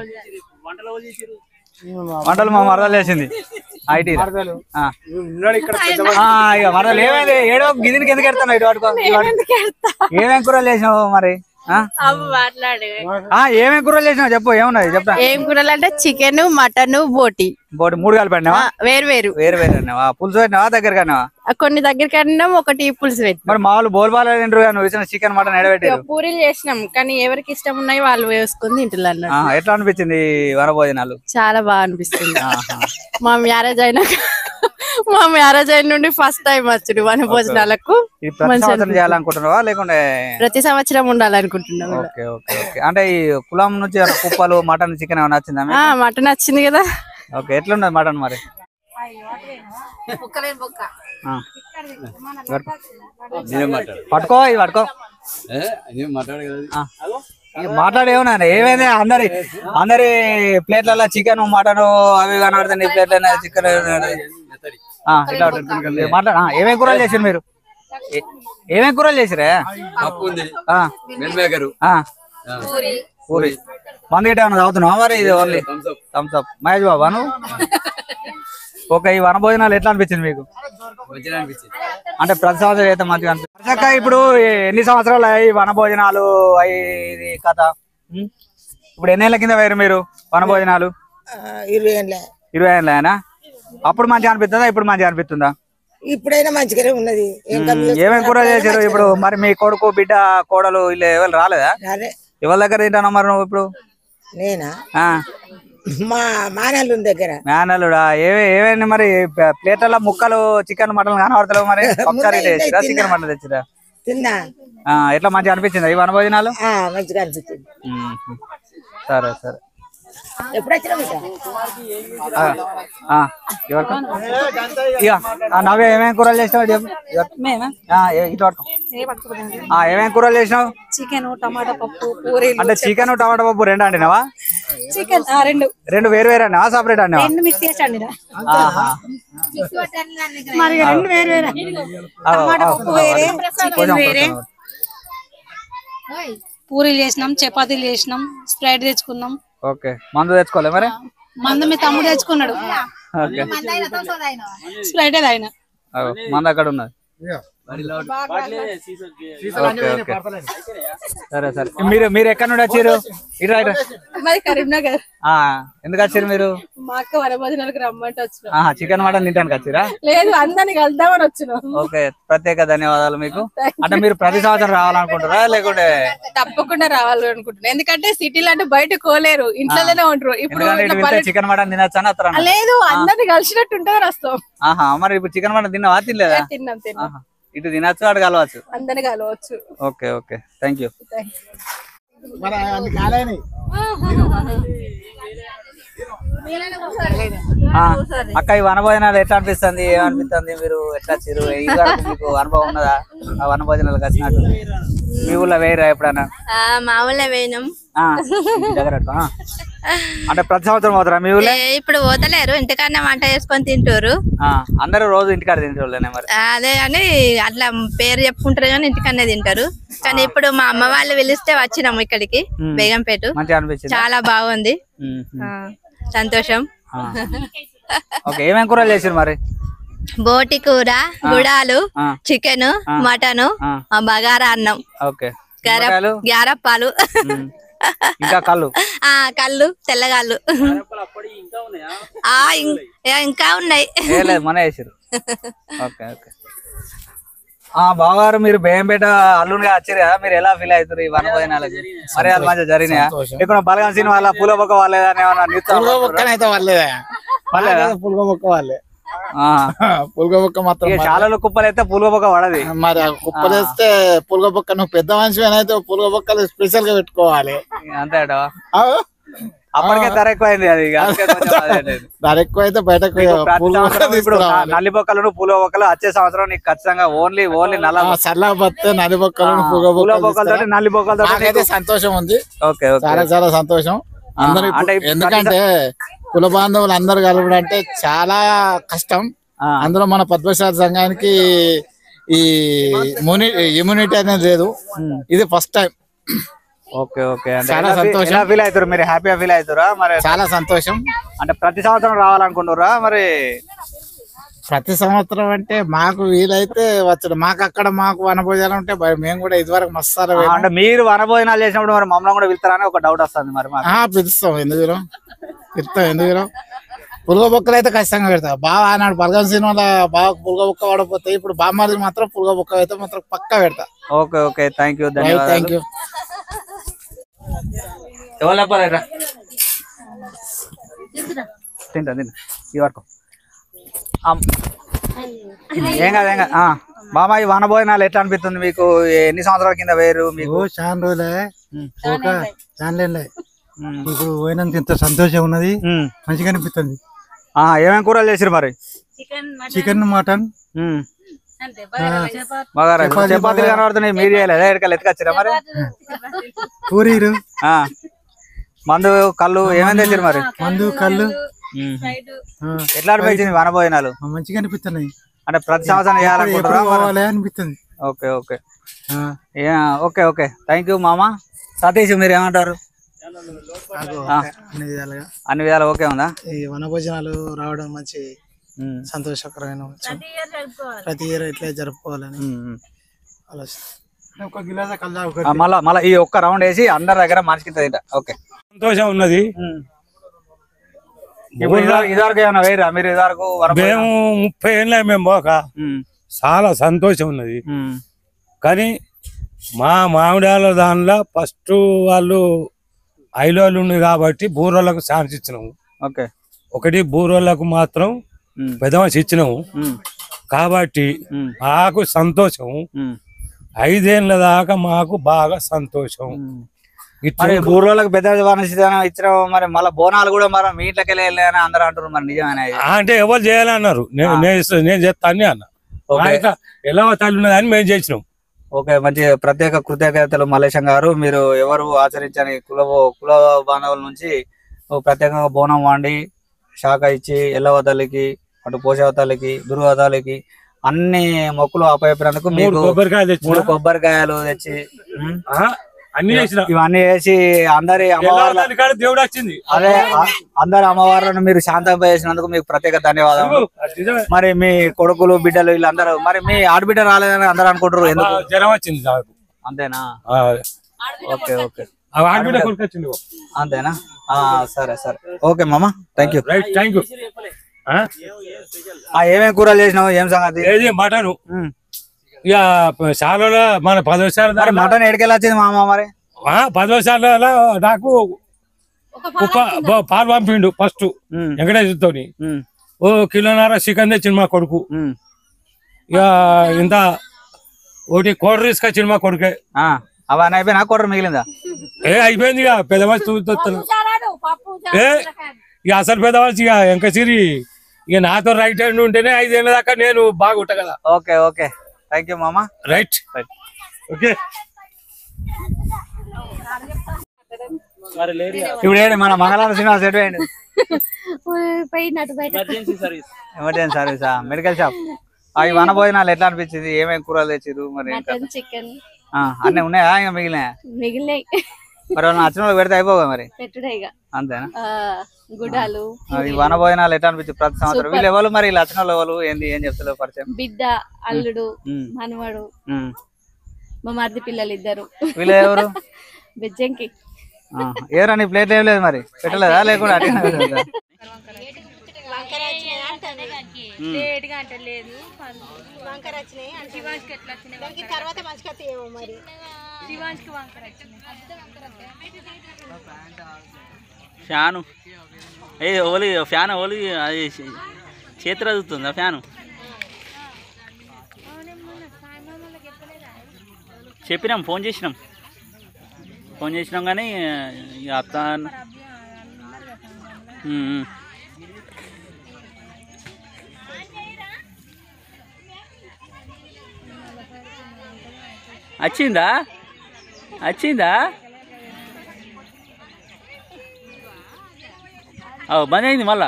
వంటలు మా మరదలు వేసింది ఐటీ. మరదలు ఏమైంది? ఏడో గిదినికి ఎందుకు ఎడతాను? ఇటు పట్టుకో. ఏమేం కూరలు వేసినావు మరి? ఏమేం కూరలు చేసినావు చెప్పు. ఏమున్నది చెప్తా.
ఏం కూరలు అంటే చికెన్, మటన్, బోటి.
3 కలిపి పెట్టినావా?
వేరు
అన్నావా? పులుసు పెట్టినావా? దగ్గరకి అన్నావా?
కొన్ని దగ్గరికి అన్నాం, ఒకటి పులుసు పెట్టి.
మరి మామూలు బోల్బాలు తింటారు, నువ్వు ఇచ్చిన చికెన్ మటన్ ఎడబెట్టారు?
పూరీలు చేసినాం, కానీ ఎవరికి ఇష్టం ఉన్నాయి వాళ్ళు వేసుకుని తింటున్నారు అన్నట్టు.
ఎట్లా అనిపించింది వనభోజనాలు?
చాలా బాగా అనిపిస్తుంది. మా మ్యారేజ్ అయిన నుండి ఫస్ట్ టైం వచ్చుడు వనభోజనాలకు.
చేయాలనుకుంటున్నావా లేకుంటే
ప్రతి సంవత్సరం ఉండాలనుకుంటున్నాం.
అంటే ఈ కులం నుంచి కుప్పలు, మటన్, చికెన్ ఏమైనా వచ్చిందా?
మటన్ వచ్చింది కదా.
ఓకే, ఎట్లున్నది మటన్ మరి? పట్టుకో, ఇది పట్టుకో. మాట్లాడేమన్నా ఏమైంది? అందరి ప్లేట్లలో చికెన్, మటన్ అవి కనబడుతుంది. నీ ప్లేట్ల చికెన్ మాట్లాడ. ఏమేమి కూరలు చేసారు మీరు? ఏమేమి కూరలు చేసిరా? పూరి. మందు గిట్ట ఏమన్నా తాగుతున్నావా మరి? ఇది ఓన్లీ థమ్స్ అప్. మహేష్ బాబా నువ్వు? ఓకే, ఈ వనభోజనాలు ఎట్లా అనిపించింది మీకు? అంటే ప్రతి సంవత్సరం అయితే మంచిగా అనిపిస్తుంది. ఇప్పుడు ఎన్ని సంవత్సరాలు అయ్యి వనభోజనాలు ఇది కథ? ఇప్పుడు ఎన్నేళ్ల కింద వేరు మీరు వనభోజనాలు? 20 ఏళ్ళైనా? అప్పుడు మంచిగా అనిపిస్తుందా, ఇప్పుడు మంచిగా అనిపిస్తుందా?
ఇప్పుడైనా మంచిగానే ఉన్నది.
ఏమేమి కూర చేశారు ఇప్పుడు మరి? మీ కొడుకు, బిడ్డ, కోడలు వీళ్ళు ఎవరు రాలేదా? ఎవరి దగ్గర తింటాను మరి నువ్వు ఇప్పుడు?
నేనా? మా మేనల్లు దగ్గర.
మేనల్లుడా? ఏమైంది మరి? ప్లేట్లలో ముక్కలు చికెన్, మటన్ కనబడతలేవు మరి? ఒకసారి చికెన్, మటన్ తెచ్చిరా?
తిన్నా.
ఎట్లా మంచిగా అనిపించింది ఈ వనభోజనాలు?
మంచిగా అనిపించింది.
సరే. నవ్య ఏమేమి కూరలు చేసినావు చెప్పు. ఏమేమి కూరలు చేసినావు?
చికెన్, టమాటా పప్పు, పూరీలు.
అంటే చికెన్ టమాటా పప్పు రెండు అండినావా?
చికెన్
రెండు వేరు వేరే అన్నావా సపరేట్ అన్నావా?
రెండు మిక్స్ చేసి అండినా. మరి రెండు వేరు వేరే. టమాటా పప్పు వేరే, చికెన్ వేరే. పూరీలు చేసినాం, చపాతీలు చేసినాం, స్ప్రైట్ తెచ్చుకున్నాం.
ఓకే, మందు తెచ్చుకోలే మరి?
మందు మీ తమ్ముడు తెచ్చుకున్నాడు. స్ప్రైట్ తాగిన.
మందు అక్కడ ఉన్నది. సరే సరే. మీరు ఎక్కడ నుండి వచ్చారు?
కరీంనగర్.
ఎందుకు వచ్చారు మీరు?
మా అక్క వనభోజనాలకు రమ్మంటే వచ్చిన.
చికెన్ మటన్ తింటానికి వచ్చారా?
లేదు, అందరిని కలుద్దామని వచ్చినాం.
ఓకే, ప్రత్యేక ధన్యవాదాలు మీకు. అంటే మీరు ప్రతి సంవత్సరం రావాలనుకుంటారా లేకుంటే?
తప్పకుండా రావాలి అనుకుంటున్నాను. ఎందుకంటే సిటీలో అంటే బయట కోలేరు, ఇంట్లోనే ఉంటారు. ఇప్పుడు
చికెన్ మటన్ తినొచ్చని వస్తారా?
లేదు, అందరిని కలిసినట్టు ఉంటుంది వస్తాం.
మరి ఇప్పుడు చికెన్ మటన్ తిన్నావా? తినలేదా?
తిన్నాం.
ఇటు తినచ్చు, అటు కలవచ్చు.
అందరిని కలవచ్చు.
Okay okay, thank you. అక్క, ఈ వనభోజనాలు ఎట్లా అనిపిస్తుంది? ఏమనిపిస్తుంది? మీరు ఎట్లా వచ్చారు? మీకు అనుభవం ఉన్నదా ఆ వనభోజనాలకు వచ్చినట్టు? మీ ఊళ్ళో వేయరా ఎప్పుడన్నా?
మా ఊళ్ళో వేయనం.
అంటే ప్రతి సంవత్సరం పోతారా మీ ఊళ్ళో?
ఇప్పుడు పోతలేరు, ఇంటికన్నా వంట చేసుకొని తింటారు.
అందరూ రోజు ఇంటికాడ తింటారు మరి?
అదే అని అట్లా పేరు చెప్పుకుంటారు కానీ ఇంటికన్నే తింటారు. కానీ ఇప్పుడు మా అమ్మ వాళ్ళు పిలిస్తే వచ్చినాము ఇక్కడికి బేగంపేట. చాలా బాగుంది, సంతోషం.
ఏమేం కూరలు చేసారు మరి?
బోటి కూర, గుడాలు, చికెన్, మటన్, బగారా అన్నం, గ్యారప్పాలు,
ఇంకా కళ్ళు,
తెల్లగాళ్ళు ఇంకా ఉన్నాయి.
మన వేసారు. Okay okay. బావగారు, మీరు బేయంపేట అల్లునిగా వచ్చారు కదా, మీరు ఎలా ఫీల్ అవుతారు ఈ వనభోజనాలకి? మరి అది మంచిగా జరిగినాయా? ఇక్కడ బలగం సీన్ వాళ్ళ పులబొక్క వాళ్ళేదని
పులగబొక్క మాత్రం
చాలా కుప్పలు అయితే పులగబొక్క పడది.
మరి కుప్పలు వేస్తే పులగబొక్క, నువ్వు పెద్ద మనిషి అయితే పులగబొక్కలు స్పెషల్ గా పెట్టుకోవాలి.
అంతే అప్పటికే ధర ఎక్కువైంది. అది
ధర ఎక్కువ అయితే బయటకు
ఇప్పుడు నల్లి బొక్కలను పులగబొక్కలు వచ్చే సంవత్సరం నీకు ఖచ్చితంగా ఓన్లీ నల్ల
సరళ బొత్తే నల్లి బొక్కలను
పులగబొక్కలతో నల్లి బొక్కలతో
సంతోషం ఉంది.
ఓకే,
చాలా సంతోషం. అందరూ ఎందుకంటే కుల బాంధవులు అందరు కలవడం అంటే చాలా కష్టం. అందులో మన పద్మశాలి సంఘానికి ఈ ఇమ్యూనిటీ అనేది లేదు, ఇది ఫస్ట్ టైం.
ఓకే ఓకే,
చాలా సంతోషం.
ఫీల్ అవుతారు మీరు? హ్యాపీగా ఫీల్ అవుతారా మరి?
చాలా సంతోషం.
అంటే ప్రతి సంవత్సరం రావాలనుకుంటున్నారా మరి?
ప్రతి సంవత్సరం అంటే మాకు వీలైతే వచ్చాడు. మాకు వనభోజనాలు ఉంటే మేము కూడా ఇదివరకు మస్తు.
అంటే మీరు వనభోజనాలు చేసినప్పుడు మరి మమ్మల్ని కూడా పిలుస్తారని ఒక డౌట్ వస్తుంది మరి.
పిలుస్తాం, ఎందుకు పులగబొక్కలు అయితే ఖచ్చితంగా పెడతా. బాగా ఆనాడు బలగం సినిమాలో బాగా పులగబొక్క పడపోతే ఇప్పుడు బామ్మారికి మాత్రం పులగబొక్క అయితే మాత్రం పక్కా పెడతా.
Okay okay, thank you.
Thank you.
తింటా ఈ వరకు ఏం కాదు ఏం కాదు. బాబా, ఈ వనభోజనాలు ఎట్లా అనిపిస్తుంది మీకు? ఎన్ని సంవత్సరాల కింద వేరు మీకు?
చాలా రోజులే, ఇప్పుడు పోయినంత ఇంత సంతోషం ఉన్నది, మంచిగా అనిపిస్తుంది.
ఏమేమి కూరలు చేసారు మరి?
చికెన్, మటన్,
చపాతీలు కనబడుతున్నాయి. మీరు చేయలేదా? ఎడకలు ఎత్తుకొచ్చారా మరి?
పూరీలు,
మందు, కళ్ళు ఏమేమి తెచ్చారు మరి?
మందు, కళ్ళు.
ఎట్లా అనిపించింది వనభోజనాలు?
మంచిగా అనిపిస్తున్నాయి.
అంటే ప్రతి సంవత్సరం చేయాలనుకుంటున్నా
అనిపిస్తుంది.
Okay okay okay okay, thank you మామ. సతీష్, మీరు ఏమంటారు? అన్ని విధాలు ఓకే ఉందా?
ఈ వనభోజనాలు రావడం మంచి సంతోషకరమైన, ప్రతి ఇయర్ ఇట్లా జరుపుకోవాలని
మళ్ళా ఈ ఒక్క రౌండ్ వేసి అందరి దగ్గర మనిషికి తింటా. ఓకే,
సంతోషం ఉన్నది.
ఇదివరకు ఏమైనా వేరా మీరు? ఇదివరకు
మేము 30 ఏళ్ళ మేము పోక చాలా సంతోషం ఉన్నది. కానీ మా మామిడాల దానిలో ఫస్ట్ వాళ్ళు ఐలోళ్ళు ఉంది కాబట్టి బూరోళ్ళకు ఛాన్స్ ఇచ్చినాము. ఒకటి బూరోళ్ళకు మాత్రం పెద్దమనిషి ఇచ్చినాము కాబట్టి మాకు సంతోషం. 5 ఏళ్ళ దాకా మాకు బాగా సంతోషం.
మరి ఊర్లోకి పెద్ద ఇచ్చిన మరి మళ్ళీ బోనాలు కూడా మరి మీ ఇంట్లోకి వెళ్ళాలని అందరూ అంటారు, మరి నిజమేనా?
అంటే ఎవరు చేయాలన్నారు, నేను చేస్తాను అన్న. ఎలా తల్లి ఉన్నదని మేము చేసినాం.
ఓకే, మంచి ప్రత్యేక కృతజ్ఞతలు మల్లేశం గారు. మీరు ఎవరు ఆచరించని కుల బాంధవుల నుంచి ప్రత్యేకంగా బోనం వండి శాఖ ఇచ్చి ఎల్లవ తల్లికి, అటు పోషవ తల్లికి, దుర్గా తల్లికి అన్ని మొక్కులు అప్పచెప్పినందుకు మీకు 3 కొబ్బరికాయలు తెచ్చి ఇవన్నీ చేసి అందరి అమ్మవారు
దేవుడు వచ్చింది.
అదే అందరి అమ్మవారులను మీరు శాంతంపై చేసినందుకు మీకు ప్రత్యేక ధన్యవాదాలు. మరి మీ కొడుకులు బిడ్డలు వీళ్ళందరూ, మరి మీ ఆడబిడ్డ రాలేదని అందరూ అనుకుంటారు, ఎందుకు?
జ్వరం వచ్చింది.
అంతేనా? ఓకే ఓకే, అంతేనా? సరే సరే, ఓకే మామ, థ్యాంక్ యూ. ఏమేమి కూరలు చేసినావు, ఏం సంగతి?
మటన్ ఇక శాలలో మన 10 వర్షాలు
మటన్ ఎడికెళ్ళి వచ్చింది మామ? మరి
10 వర్షాలలో నాకు పాలు పంపిండు ఫస్ట్ వెంకటేశ్వరతో. ఓ 1.5 కిలో చికెన్ తెచ్చింది మా కొడుకు. ఇక ఇంత 1 కోడి తీసుకొచ్చింది మా కొడుకే.
అవన్నీ అయిపోయినా కోటర్ మిగిలిందా?
అయిపోయింది. ఇక పెద్ద మనిషి చూస్తాను. ఇక అసలు పెద్ద మనిషి ఇక వెంకసిరి ఇక నాతో రైట్ హ్యాండ్ ఉంటేనే 5 ఏళ్ళ దాకా నేను బాగా ఉంటా కదా.
ఓకే ఓకే, థ్యాంక్ యూ మామ.
Right right, okay.
ఇప్పుడు ఏంటి మన మంగళవారం శ్రీనివాస్ ఎటు వేయండి? ఎమర్జెన్సీ సర్వీసా? Medical shop. అవి వన భోజనాలు ఎట్లా అనిపించింది? ఏమేమి కూరలు తెచ్చిరు? మరి
చికెన్
అన్నీ ఉన్నాయా ఇంకా మిగిలినాయి? మరి నచ్చిన వాళ్ళకి పెడితే అయిపోగా మరి, అంతేనా?
గుడాలు
ఈ వన భోజనాలు ఎట్లా అనిపించింది ప్రతి సంవత్సరం? వీళ్ళు ఎవరు మరి లక్షణ ఎవరు ఏంది ఏం చెప్తలేవు పరిచయం?
బిడ్డ, అల్లుడు, మనవడు, మా మరిది పిల్లలు 2.
వీళ్ళు ఎవరు?
బెజ్జంకి.
ఏరా నీ ప్లేట్ ఏం లేదు మరి, పెట్టలేదా? లేకుండా అట్లా
ఫ్యాను ఓలి ఫ్యాన్ ఓలి అది చేతి అదుగుతుందా ఫ్యాను? చెప్పినాం, ఫోన్ చేసినాం కానీ ఇక అత్త వచ్చిందా? బంద్ అయింది మళ్ళా.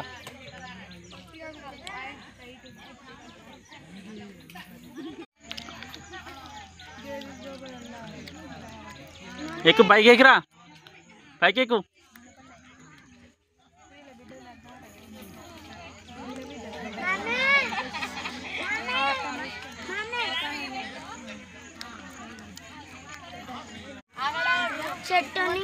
ఎక్కు, పైకి ఎక్కిరా, పైకి ఎక్కు.
చెట్టుని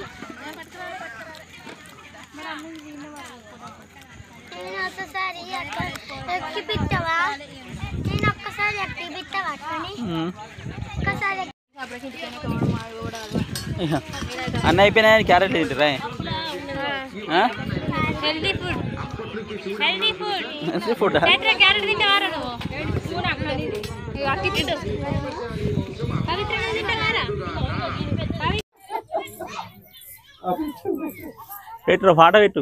ఒక్కసారి ఎక్కిపిస్తావా? నేను ఒక్కసారి ఎక్కిపిస్తావా? ఒక్కసారి
అన్న అయిపోయినాయి. క్యారెట్ తింటారా?
Healthy food.
ఫుడ్
క్యారెట్ తింటావారా నువ్వు? పవిత్ర తింటావారా?
పెట్టు, పాట పెట్టు.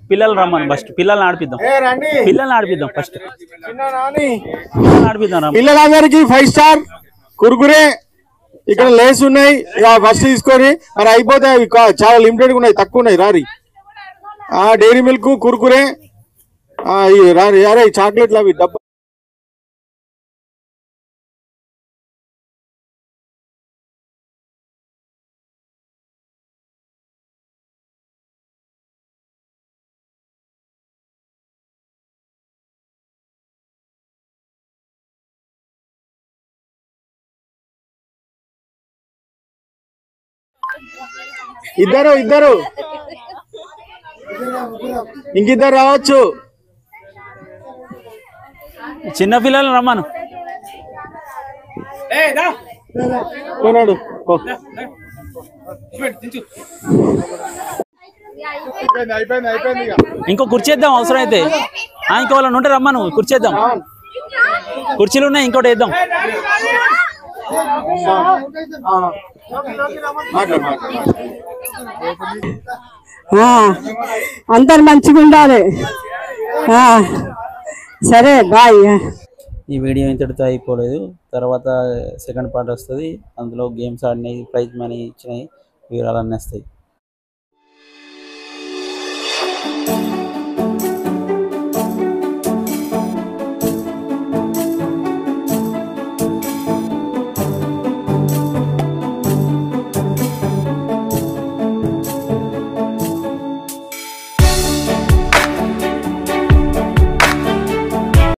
పిల్లలు రమ్మని ఫస్ట్. పిల్లల్ని ఆడిపిద్దాం ఫస్ట్.
పిల్లలందరికీ 5 స్టార్ కుర్కురే ఇక్కడ లేస్ ఉన్నాయి, ఫస్ట్ తీసుకొని మరి అయిపోతే అవి చాలా లిమిటెడ్ ఉన్నాయి, తక్కువ ఉన్నాయి. రారి డైరీ మిల్క్ కుర్కురే రారి. అరే చాక్లెట్లు అవి డబ్బా. ఇద్దరు ఇంకిద్దరు రావచ్చు.
చిన్న పిల్లలు రమ్మను.
అయిపోయింది.
ఇంకో కుర్చేద్దాం అవసరం అయితే. ఇంకో వాళ్ళని ఉంటే రమ్మను, కుర్చేద్దాం. కుర్చీలు ఉన్నాయి, ఇంకోటి వేద్దాం.
అందరు మంచిగా ఉండాలి. సరే బాయ్.
ఈ వీడియో ఇంతటితో అయిపోలేదు. తర్వాత సెకండ్ పార్ట్ వస్తుంది. అందులో గేమ్స్ ఆడినాయి, ప్రైజ్ మనీ ఇచ్చినాయి, వివరాలన్నీ వస్తాయి.